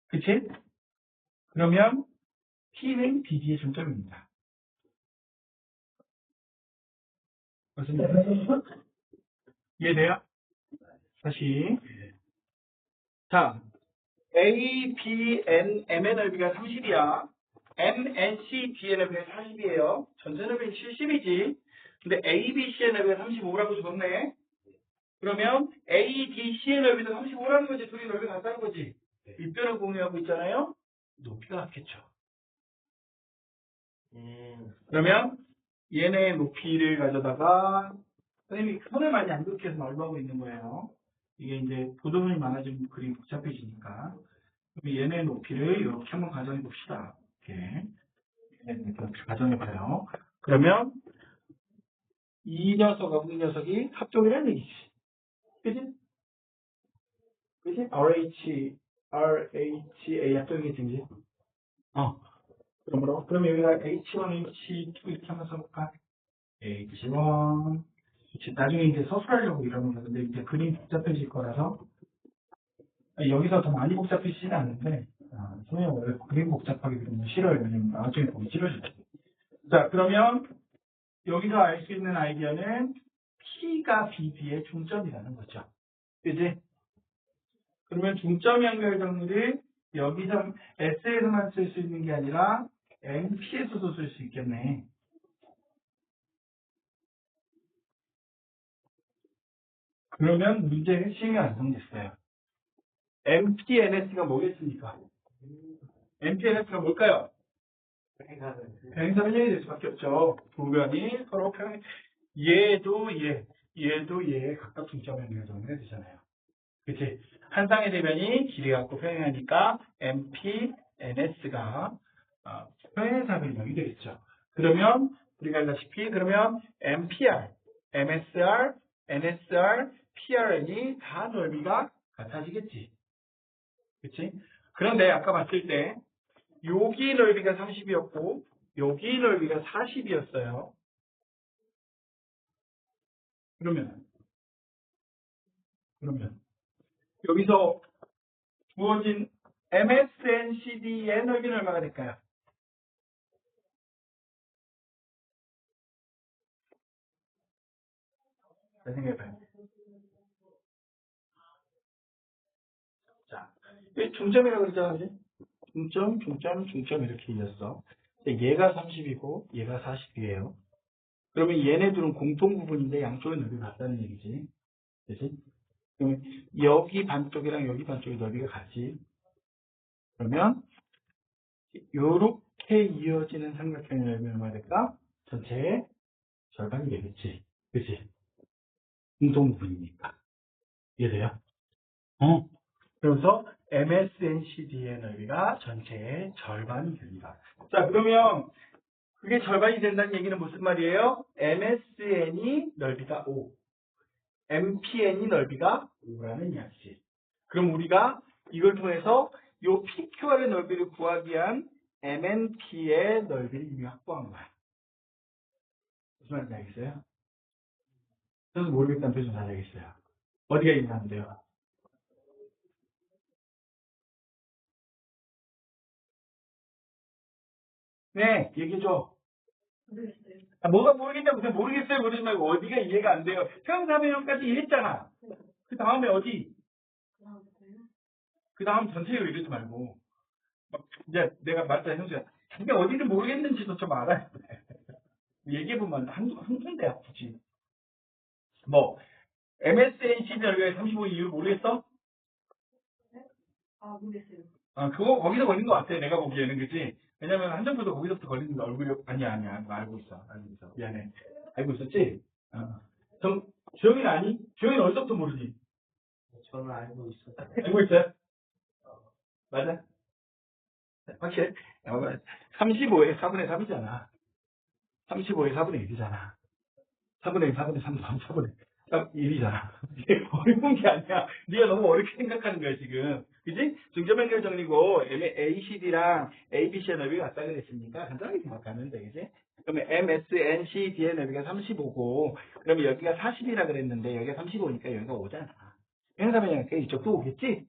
그치? 그러면 P는 BD의 중점입니다. 무슨 말이에요? 이해돼요? 다시. 자, A, B, N, M의 넓이가 30이야. M, N, C, D의 넓이가 40이에요. 전체 넓이는 70이지. 근데 A, B, C의 넓이가 35라고 적었네. 그러면 A, D, C의 넓이도 35라는 거지. 둘이 넓이가 같다는 거지. 윗변을 공유하고 있잖아요. 높이가 같겠죠. 그러면 얘네 높이를 가져다가 선생님이 손을 많이 안 그렇게 해서 말로 하고 있는 거예요. 이게 이제 보도문이 많아지면 그림이 복잡해지니까. 그럼 얘네 높이를 이렇게 한번 가정해 봅시다. 이렇게. 이렇게 가정해 봐요. 그러면 이 녀석하고 이 녀석이 합동이라는 얘기지. 그지? 그지? RHA 합동이겠지. 그럼 여기가 H1, H2 이렇게 한번 써볼까? H1. 나중에 이제 서술하려고 이러는 건데, 이제 그림 복잡해질 거라서, 여기서 더 많이 복잡해지지는 않는데, 선생님 원래 그림 복잡하게 그리면 싫어요. 왜냐면 나중에 보기 싫어지죠. 자, 그러면 여기서 알 수 있는 아이디어는 P가 BD의 중점이라는 거죠. 그지? 그러면 중점 연결 정리를 여기서 S에서만 쓸 수 있는 게 아니라 MP에서도 쓸 수 있겠네. 그러면 문제의 핵심이 완성됐어요. MPNS가 뭐겠습니까? MPNS가 뭘까요? 평행선을 얘기될 수밖에 없죠. 두 변이 서로 얘도 얘도 얘에 각각 중점 연결 정리가 되잖아요. 그치? 한 쌍의 대변이 길이 갖고 평행하니까 MP, NS가 회사변형이 되겠죠. 그러면 우리가 알다시피 그러면 MPR, MSR, NSR, PRN이 다 넓이가 같아지겠지. 그치? 그런데 아까 봤을 때 여기 넓이가 30이었고 여기 넓이가 40이었어요. 그러면 여기서 주어진 MSNCD의 넓이는 얼마가 될까요? 잘 생각해봐요. 자, 이 중점이라고 그러잖아, 그지? 중점 이렇게 이었어. 얘가 30이고 얘가 40이에요. 그러면 얘네들은 공통 부분인데 양쪽의 넓이가 같다는 얘기지. 그지? 그러면 여기 반쪽이랑 여기 반쪽의 넓이가 같지. 그러면 요렇게 이어지는 삼각형의 넓이는 얼마나 될까? 전체의 절반이 되겠지. 그치? 공통 부분이니까. 이해돼요? 어. 그래서 MSNCD의 넓이가 전체의 절반이 됩니다. 자, 그러면 그게 절반이 된다는 얘기는 무슨 말이에요? MSN이 넓이가 5, MPN이 넓이가 5라는 이야기지. 그럼 우리가 이걸 통해서 이 PQR의 넓이를 구하기 위한 MNP의 넓이를 이미 확보한 거야. 무슨 말인지 알겠어요? 그래서 모르겠다는 표정 잘 알겠어요. 어디가 이해하는데요? 네, 얘기해줘. 모르겠어요. 뭐가 모르겠냐, 무슨 모르겠어요, 모르지 말고 어디가 이해가 안 돼요. 형사변형까지 이해했잖아. 그 다음에 어디? 그다음부터요? 그 다음 전체를 이러지 말고. 막 이제 내가 말했잖아, 형수야. 자기가 어디를 모르겠는지도 좀 알아야 돼. 얘기해보면 한 군데야, 굳이. 뭐, MSNCD 넓이가 35 이유 모르겠어? 아, 모르겠어요. 그거 거기서 걸린 것 같아, 내가 보기에는, 그치? 왜냐면 한정표도 거기서부터 걸리는데 얼굴이, 아니야. 알고 있어. 미안해. 알고 있었지? 정, 주영이는 아니? 주영이는 어디서부터 모르지? 저는 알고 있어요. 알고 있어요? 맞아? 확실해? 35에 4분의 3이잖아. 35에 4분의 1이잖아. 4분의 1, 4분의 3, 4분의 1이잖아. 이게 어려운 게 아니야. 네가 너무 어렵게 생각하는 거야, 지금. 그지? 중점 연결 정리고, ACD랑 ABC의 넓이가 같다 그랬으니까 간단하게 생각하면 돼, 그지? 그러면 MSNCD의 넓이가 35고, 그러면 여기가 40이라 그랬는데, 여기가 35니까 여기가 5잖아. 행사변형이니까 이쪽도 오겠지?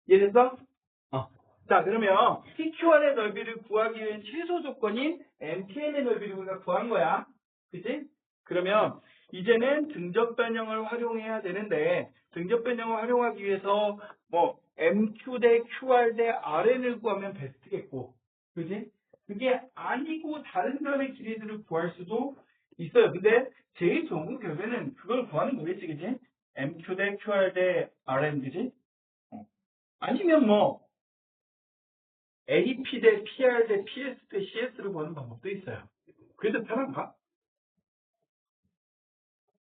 이해됐어? 자, 그러면 PQR의 넓이를 구하기 위한 최소 조건인 MPN의 넓이를 우리가 구한 거야. 그치? 그러면 이제는 등적 변형을 활용해야 되는데 등적 변형을 활용하기 위해서 뭐 MQ 대 QR 대 RN을 구하면 베스트겠고. 그지? 그게 아니고 다른 점의 길이들을 구할 수도 있어요. 근데 제일 좋은 건 결국에는 그걸 구하는 거겠지, 그지? MQ 대 QR 대 RN, 그지? 아니면 뭐 AP 대 PR 대 PS 대 CS를 보는 방법도 있어요. 그게 더 편한가?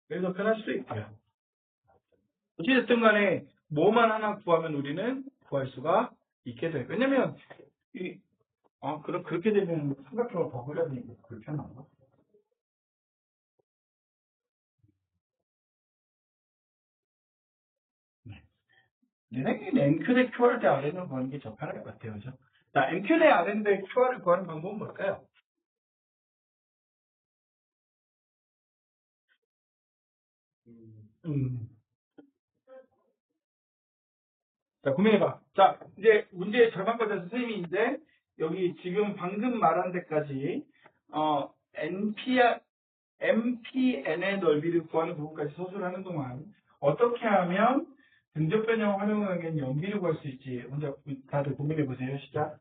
그게 더 편할 수도 있고요. 어찌됐든 간에 뭐만 하나 구하면 우리는 구할 수가 있게 돼요. 왜냐면 그럼 그렇게 되면 삼각형을 더 그려내는 게 불편한가? 네. 내 생각에는 MQ 대 QR 대 RN을 구하는 게 더 편할 것 같아요. 그죠? 자, MQ 대 RN 대 QR을 구하는 방법은 뭘까요? 음. 자, 고민해봐. 자, 이제 문제의 절반까지 선생님이 이제 여기 지금 방금 말한 데까지 MPN의 넓이를 구하는 부분까지 서술하는 동안 어떻게 하면 등적 변형 활용하기엔 연비를 구할 수 있지? 먼저 다들 고민해 보세요. 시작.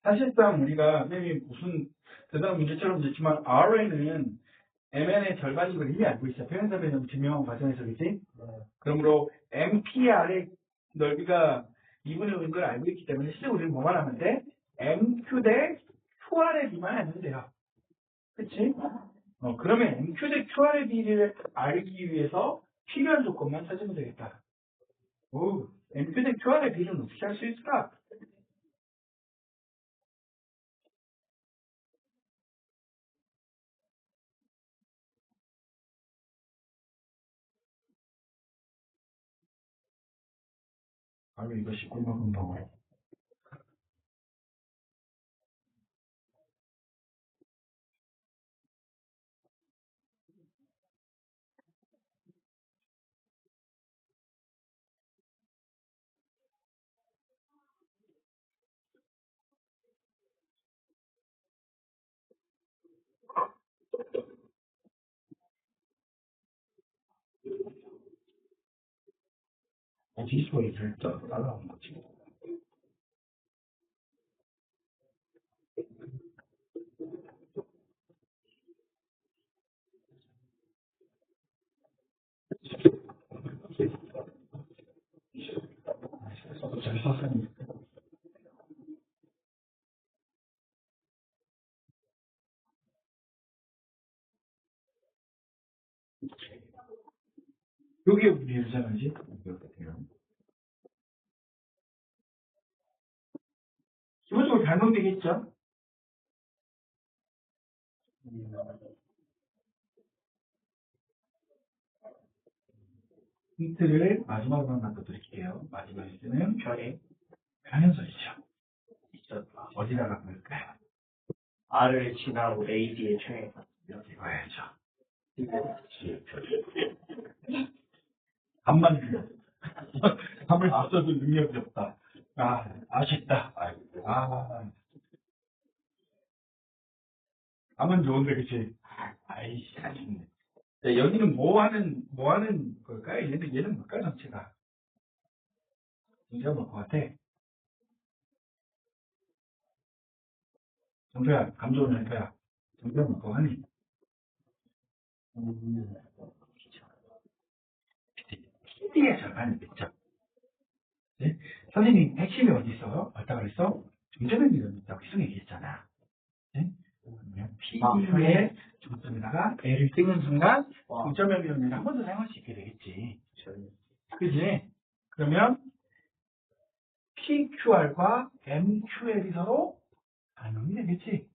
사실상 우리가 선생님이 무슨 대단한 문제처럼 듣지만 Rn은 MN의 절반임을 이미 알고 있어요. 평행사 변형 증명 과정에서, 그지? 그러므로 MPR의 넓이가 2분의 5인 걸 알고 있기 때문에 실제 우리는 뭐만 하면 돼? MQ 대 QR의 비만 하면 돼요. 그치? 그러면 MQ 대 QR의 비를 알기 위해서 필요한 조건만 찾으면 되겠다. 오, MQ 대 QR의 비는 어떻게 할 수 있을까? 바로 이거 19만 금방으로. 어디서 이를 따라온 거지? 잘 썼으니. 여기 우리 유전하지? 여기 어떻게요? 기본적으로 발명되겠죠? 힌트를 마지막으로 하나 더 드릴게요. 마지막 힌트는 별의 평행선이죠. 있었다. 어디다가 볼까요? R을 지나고 AD의 최애가. 이렇게 봐야죠. 암만 그려. 암을 맞춰도 능력이 없다. 아쉽다. 암은 좋은데, 그치? 아이씨, 아쉽네. 자, 여기는 뭐 하는 걸까요? 얘는 뭘까, 전체가? 정체가 뭘 것 같아? 정표야, 감정을 정표야. 정표가 뭘 것 같니? PD의 절반이겠죠. 네? 선생님, 핵심이 어디 있어요? 왔다 그랬어? 중점의 미련이 있다고 계속 얘기했잖아. 네? 그러면 PD의 중점에다가 L을 찍는 순간 중점의 미련을 한 번 더 사용할 수 있게 되겠지. 그지? 그러면 PQR과 MQL이 서로 반응이 되겠지.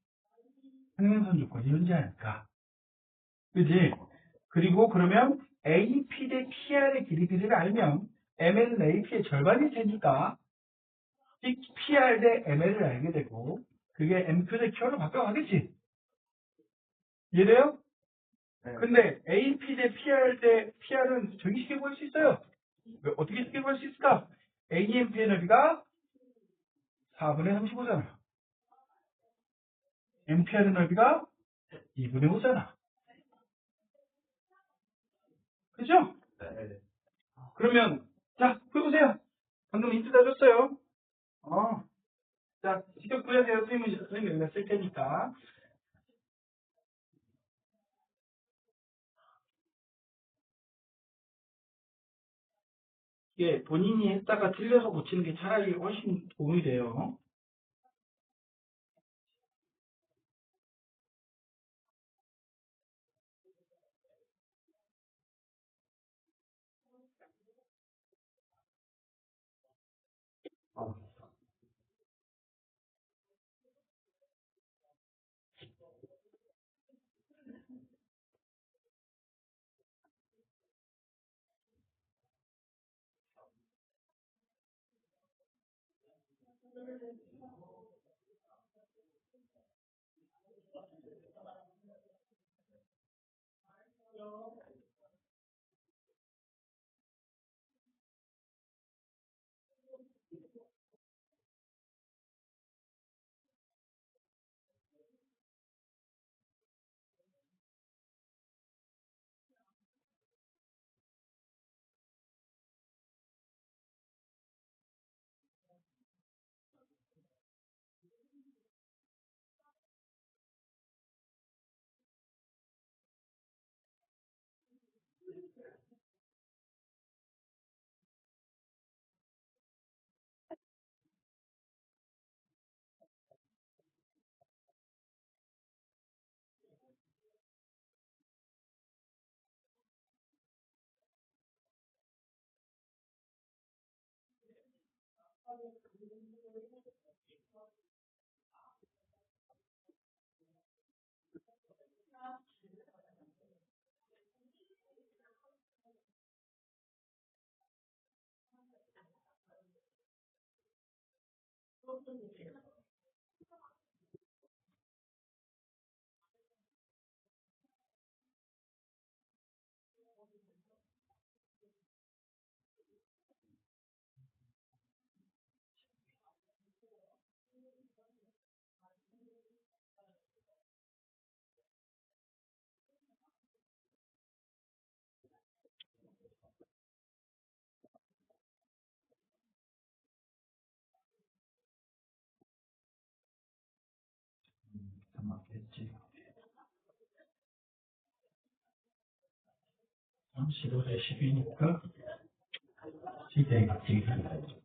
평행선 조건이 존재하니까. 그지? 그리고 그러면 AP 대 PR의 길이들을 알면 ML은 AP의 절반일 테니까 PR 대 ML을 알게 되고 그게 MQ 대 QR로 바뀌어가겠지? 이해돼요? 네. 근데 AP 대 PR은 저기 쉽게 볼 수 있어요. 어떻게 쉽게 볼 수 있을까? AMP의 넓이가 4분의 35잖아. MPR의 넓이가 2분의 5잖아. 그죠? 네. 그러면 자, 풀어보세요. 방금 힌트 다 줬어요. 자, 직접 구해주세요. 선생님이 여기다 쓸 테니까. 이게 본인이 했다가 틀려서 고치는 게 차라리 훨씬 도움이 돼요. 어. 맞겠지. 35대 10이니까 되겠지.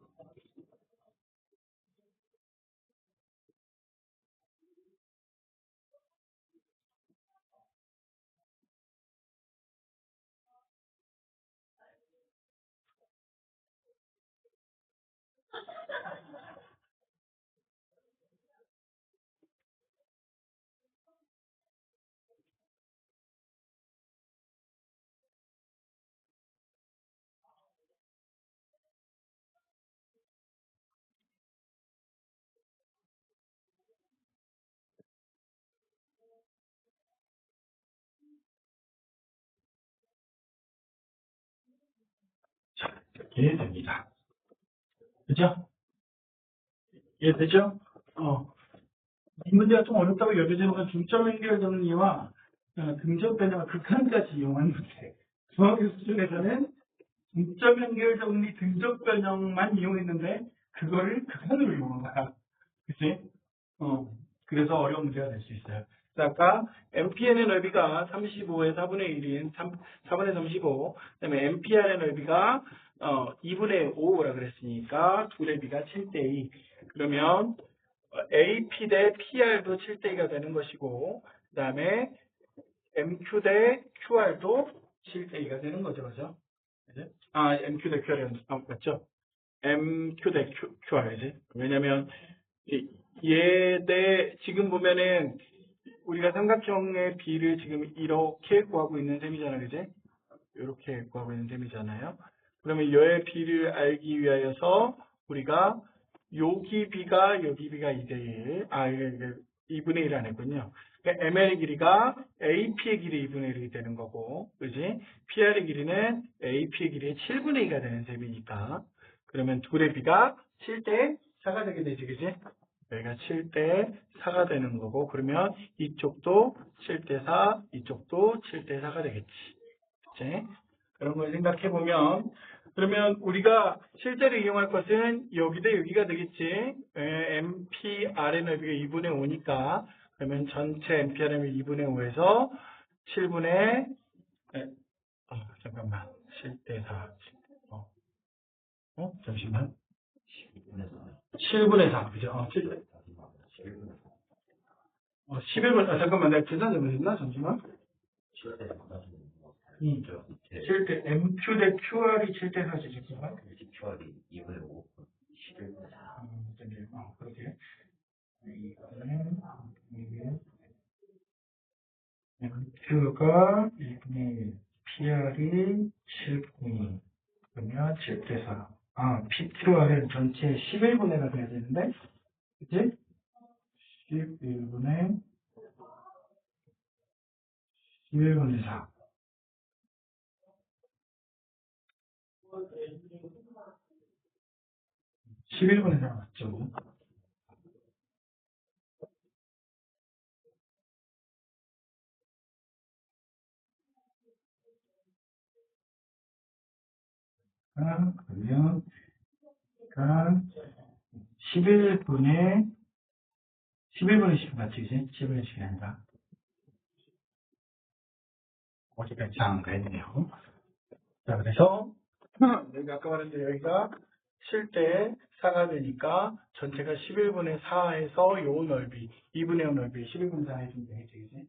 자, 이렇게 됩니다. 그죠? 이해되죠? 이 문제가 좀 어렵다고 여겨지는 건 중점 연결 정리와 등점 변형을 극한까지 이용한 문제. 중학교 수준에서는 중점 연결 정리, 등점 변형만 이용했는데 그거를 극한으로 이용한 거야. 그치? 그래서 어려운 문제가 될 수 있어요. 자, 아까 MPN의 넓이가 35의 4분의 1인 4분의 35, 그 다음에 MPR의 넓이가 2분의 5라 그랬으니까 두 넓이가 7대 2. 그러면 AP 대 PR도 7대 2가 되는 것이고, 그 다음에 MQ 대 QR도 7대 2가 되는 거죠. 그죠? MQ 대 QR, 맞죠? MQ 대 QR이지. 왜냐면, 얘 대, 지금 보면은, 우리가 삼각형의 비를 지금 이렇게 구하고 있는 셈이잖아, 그지? 이렇게 구하고 있는 셈이잖아요. 그러면 여의 비를 알기 위하여서 우리가 여기 비가 2대 1, 이게 2분의 1 안 했군요. 그러니까 ML의 길이가 AP의 길이 2분의 1이 되는 거고, 그지? PR의 길이는 AP의 길이의 7분의 2가 되는 셈이니까. 그러면 둘의 비가 7대 4가 되게 되지, 그지? 여기가 7대 4가 되는 거고, 그러면 이쪽도 7대 4, 이쪽도 7대 4가 되겠지. 그치? 그런 걸 생각해 보면, 그러면 우리가 실제로 이용할 것은 여기 대 여기가 되겠지. MPR의 넓이가 2분의 5니까, 그러면 전체 MPR은 2분의 5에서 7분의, 잠깐만, 7대 4. 잠시만. 7분의 4, 그죠? 11분, 잠깐만, 내가 계산 잘못했나? 잠시만. 7대, MQ 대 QR이 7대 4지, 잠깐만. QR이 2분의 5, 11분의 4. 그러게. 이게 MQ가 2분의 1, PR이 7분의 2, 그러면 7대 4. PQR은 전체 11분의 1가 돼야 되는데, 그치? 11분의 4. 11분의 4 맞죠? 그러면, 11분의 10 맞지, 그지? 11분의 10이 아니라. 어디까지 장가 했네요. 자, 그래서, 여기 아까 말했는데 여기가 7대 4가 되니까 전체가 11분의 4에서 요 넓이, 2분의 5 넓이 11분의 4 해주면 되겠지, 그지?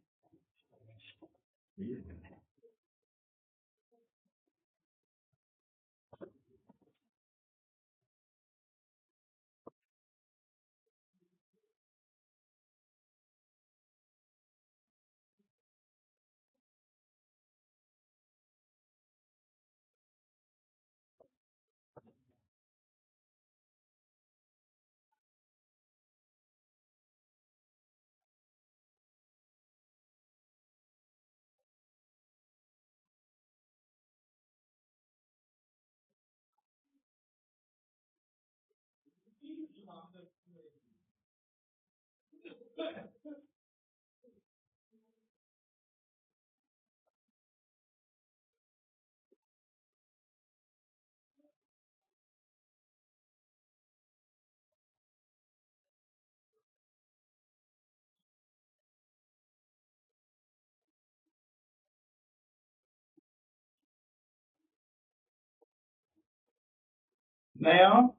나요?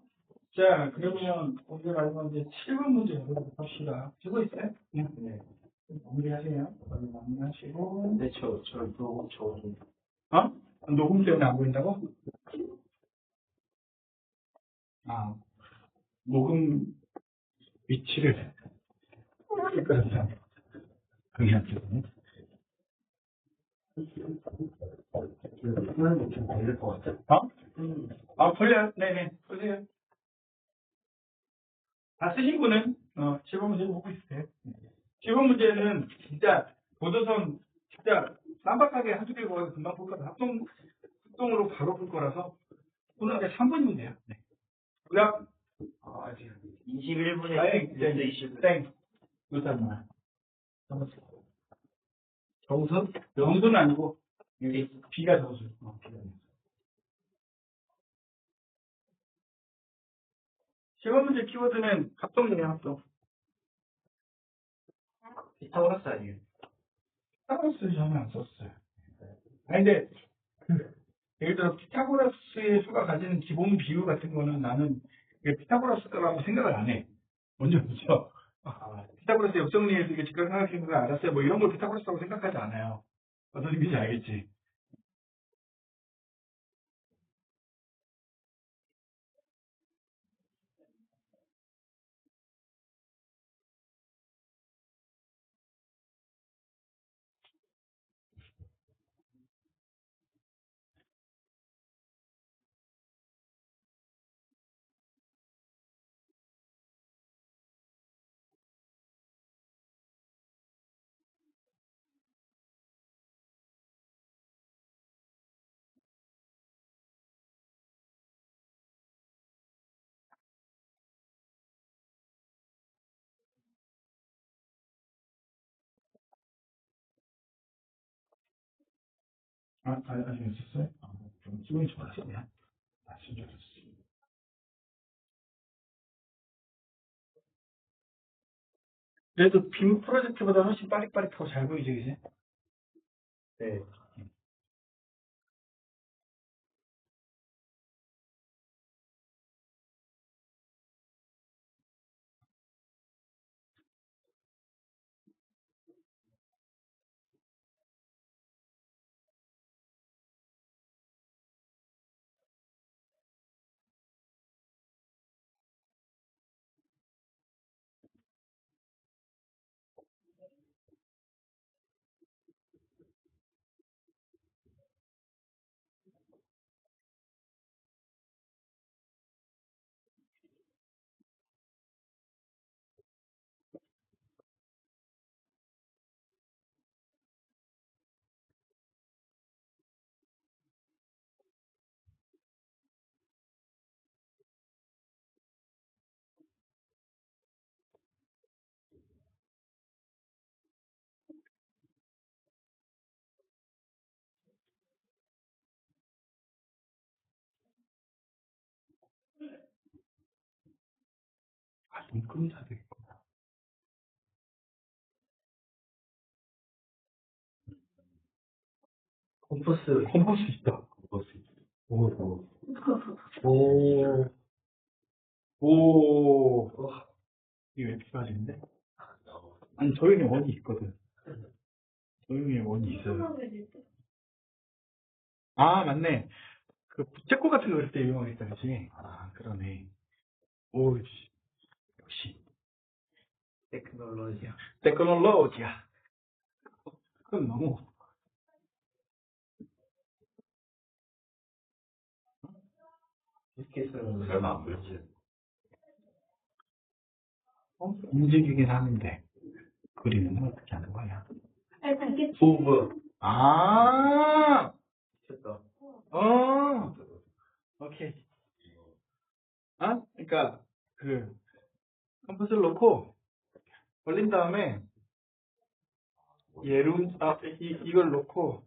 자, 그러면 우리가 마지막 이제 7번 문제 해봅시다. 쓰고 있어요? 네. 마무리하세요. 마무리하시고. 근데 저, 녹음 때문에 안 보인다고? 녹음 위치를 그렇다. 그냥 하는 좀 걸릴 것 같아. 걸려요. 네네. 보세요. 다 쓰신 분은, 7번 문제 보고 있으세요. 7번 문제는 진짜, 보도선, 진짜, 쌈박하게 한두 개 보고 금방 풀 거다. 합동으로 바로 풀 거라서, 오늘 3분이면 돼요. 네. 그냥, 지금 21분에 땡, 20분. 땡. 이거잖아. 정수? 정수는 아니고, B가 정수. B가. 7번 문제 키워드는 합동이에요, 합동. 피타고라스 아니에요? 피타고라스 전혀 안 썼어요. 근데, 예를 들어, 피타고라스의 수가 가지는 기본 비율 같은 거는 나는 피타고라스 거라고 생각을 안 해. 먼저 보죠. 피타고라스 역정리에서 이게 직각삼각형을 알았어요. 뭐 이런 걸 피타고라스라고 생각하지 않아요. 어떤 의미인지 알겠지? 아직 있었어요? 좀 기분이 좋았었네. 진짜 좋았어. 그래도 빔 프로젝트보다 훨씬 빠릿빠릿하고 잘 보이죠, 이제? 네. 눈금자도 있고. 컴퍼스 있다. 오. 이게 왜 이렇게 빠지는데? 아니, 조용히 원이 있거든. 조용히 원이 있어요. 아, 맞네. 그, 부채꼴 같은 거 그럴 때 이용하겠다, 그지? 아, 그러네. 오, 역시. 테크놀로지야. 테크놀로지야. 그건 너무. 이렇게 쓰면 얼마 안 걸리지. 움직이긴 하는데. 그리는 어떻게 하는 거야? 알겠지? 부브. 아! 미쳤다. 오케이. 그러니까, 컴퍼스를 놓고, 벌린 다음에, 이걸 놓고,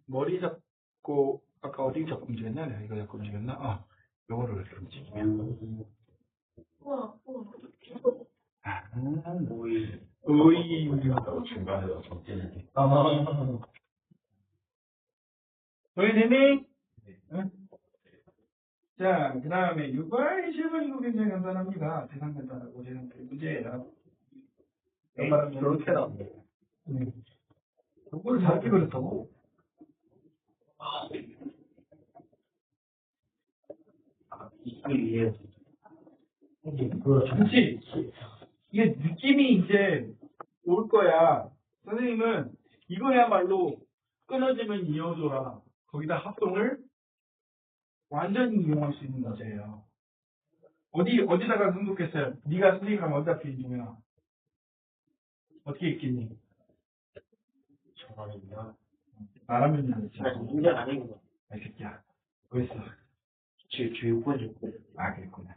머리 잡고, 아까 어디 잡고 움직였나? 내가 이거 잡고 움직였나? 요거를 이렇게 움직이면. 우와. 오이. 중간에서 정지는. 보이되니? 응? 자, 그 다음에 유발 실버이고 굉장히 간단합니다. 대상 간단하고 대상 문제예요. 그렇게 나온다. 이걸 잘게 그렸다고? 이게 그렇지. 이게 느낌이 이제 올 거야. 선생님은 이거야말로 끊어지면 이어줘라. 거기다 합동을 완전히 이용할 수 있는 문제예요. 어디다가 등록했어요? 네가 선생님이랑 어디다 필기냐? 어떻게 있겠니? 저거는요. 말하면 되잖아. 문제 아니고. 이 새끼야. 그랬어. 주유권 줬고. 그랬구나.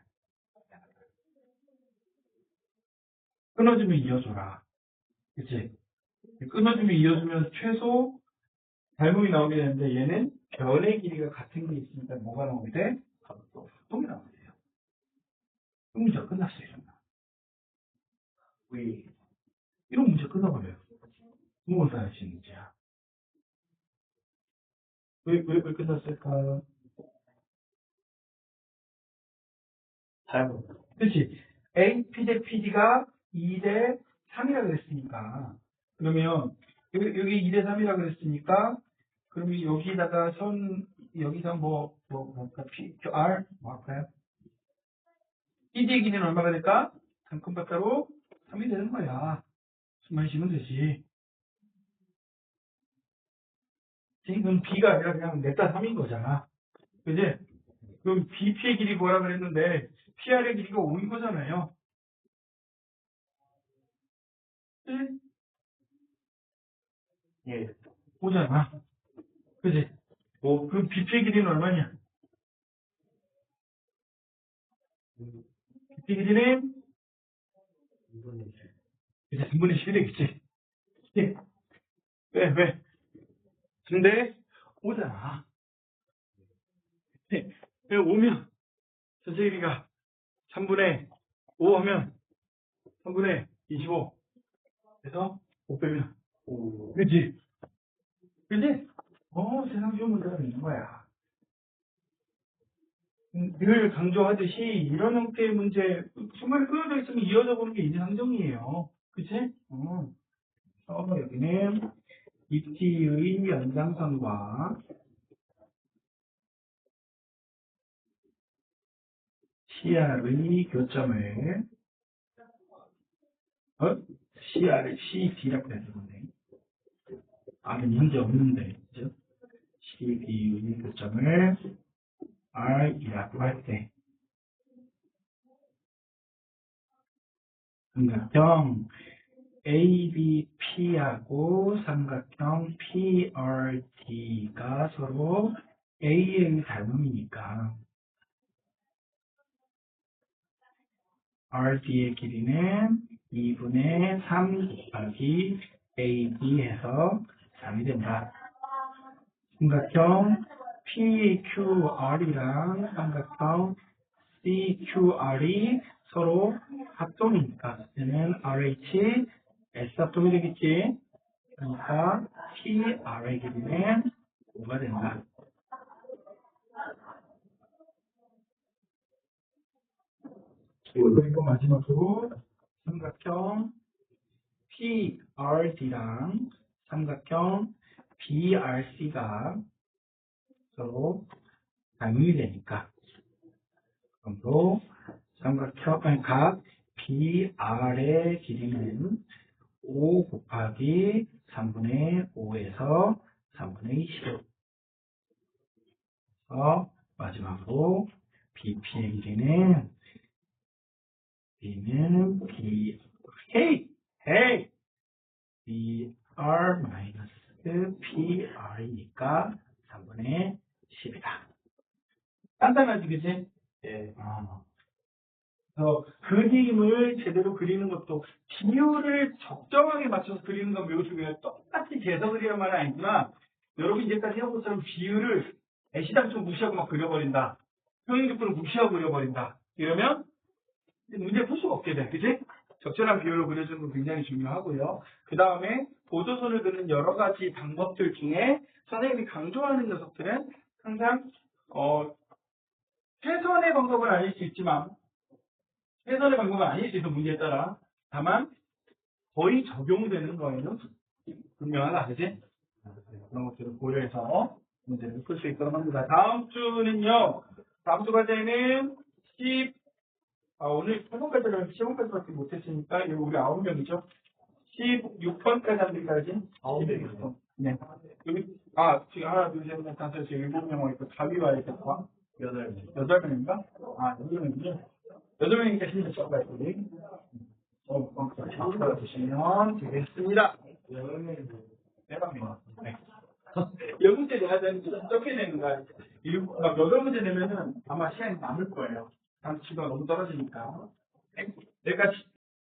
끊어주면 이어줘라. 그치? 끊어주면 이어주면 최소 닮음이 나오게 되는데 얘는 변의 길이가 같은 게 있으니까 뭐가 나오게 돼? 합동이 나오게 돼요. 이런 문제가 끝났어요. 이런 문제 끝나버려요. 무엇을 할 수 있는지야. 왜 끝났을까? 닮은. 그렇지. A, P 대 PD가 2 대 3이라 그랬으니까. 그러면, 여기 2 대 3이라 그랬으니까, 그러면 여기다가 여기다 P, Q, R, 뭐 할까요? PD의 길이는 얼마가 될까? 단컴바타로 3이 되는 거야. 숨만 쉬면 되지. 지금 B가 아니라 그냥 냅다 3인 거잖아. 그지? 그럼 BP의 길이 뭐라 그랬는데, PR의 길이가 5인 거잖아요. 그지? 예. 5잖아. 그지? 그럼 BP의 길이는 얼마냐? BP 길이는? 이제 3분의 11이겠지. 왜? 근데, 5잖아. 네. 5면 전체끼리가 3분의 5 하면 3분의 25. 그래서 5 빼면 5. 그치? 그치? 세상 쉬운 문제가 있는 거야. 늘 강조하듯이 이런 형태의 문제, 중간에 끊어져 있으면 이어져 보는 게 인지상정이에요. 그치? 여기는 입지의 연장선과 CR의 교점을, CD라고 해야 되는데, R은 문제 없는데, 그죠? CD의 교점을 R이라고 할 때, 삼각형 ABP하고 삼각형 PRD가 서로 A의 닮음이니까 RD의 길이는 2분의 3 곱하기 AB 해서 3이 된다. 삼각형 PQR이랑 삼각형 CQR이 서로 합동이니까 얘는 RH S 합동이 되겠지. 그러니까 PR의 길이는 5가 된다. 그리고 마지막으로 삼각형 PRD랑 삼각형 BRC가 서로 닮음이 되니까 그러므로 삼각형 각 BR의 길이는 5 곱하기 3분의 5에서 3분의 15. 마지막으로 BP의 길이는 BR 마이너스 PR이니까 3분의 10이다. 간단하지, 그치? 예. 그래서 그림을 제대로 그리는 것도 비율을 적정하게 맞춰서 그리는 건 매우 중요해요. 똑같이 재서 그리야만 아니지만 여러분 이제까지 해본 것처럼 비율을 애시당초 무시하고 막 그려버린다. 평행적분을 무시하고 그려버린다. 이러면 문제 풀 수가 없게 돼. 그치? 적절한 비율로 그려주는 건 굉장히 중요하고요. 그 다음에 보조선을 그리는 여러 가지 방법들 중에 선생님이 강조하는 녀석들은 항상 최선의 방법은 아닐 수 있지만 최선의 방법은 아닐 수 있어 문제에 따라. 다만 거의 적용되는 거에는 분명하다. 그치? 그런 것들을 고려해서 문제를 풀 수 있도록 합니다. 다음 주는요. 다음 주 과제는 오늘 8번까지는 10번까지밖에 못했으니까 이거 우리 9명이죠. 16번까지 하기까지 9명이죠. 네. 여기 지금 하나, 둘, 셋, 넷, 다섯, 지금 7명 와 있고 답이 와야 되겠고 8명. 8명인가? 8명이군요. 8명이니까 16번까지. 보시면 되겠습니다. 4명. 네. 10문제 내야 되는지 어떻게 되는 거야? 8문제 내면은 아마 시간이 남을 거예요. 시간 너무 떨어지니까. 내가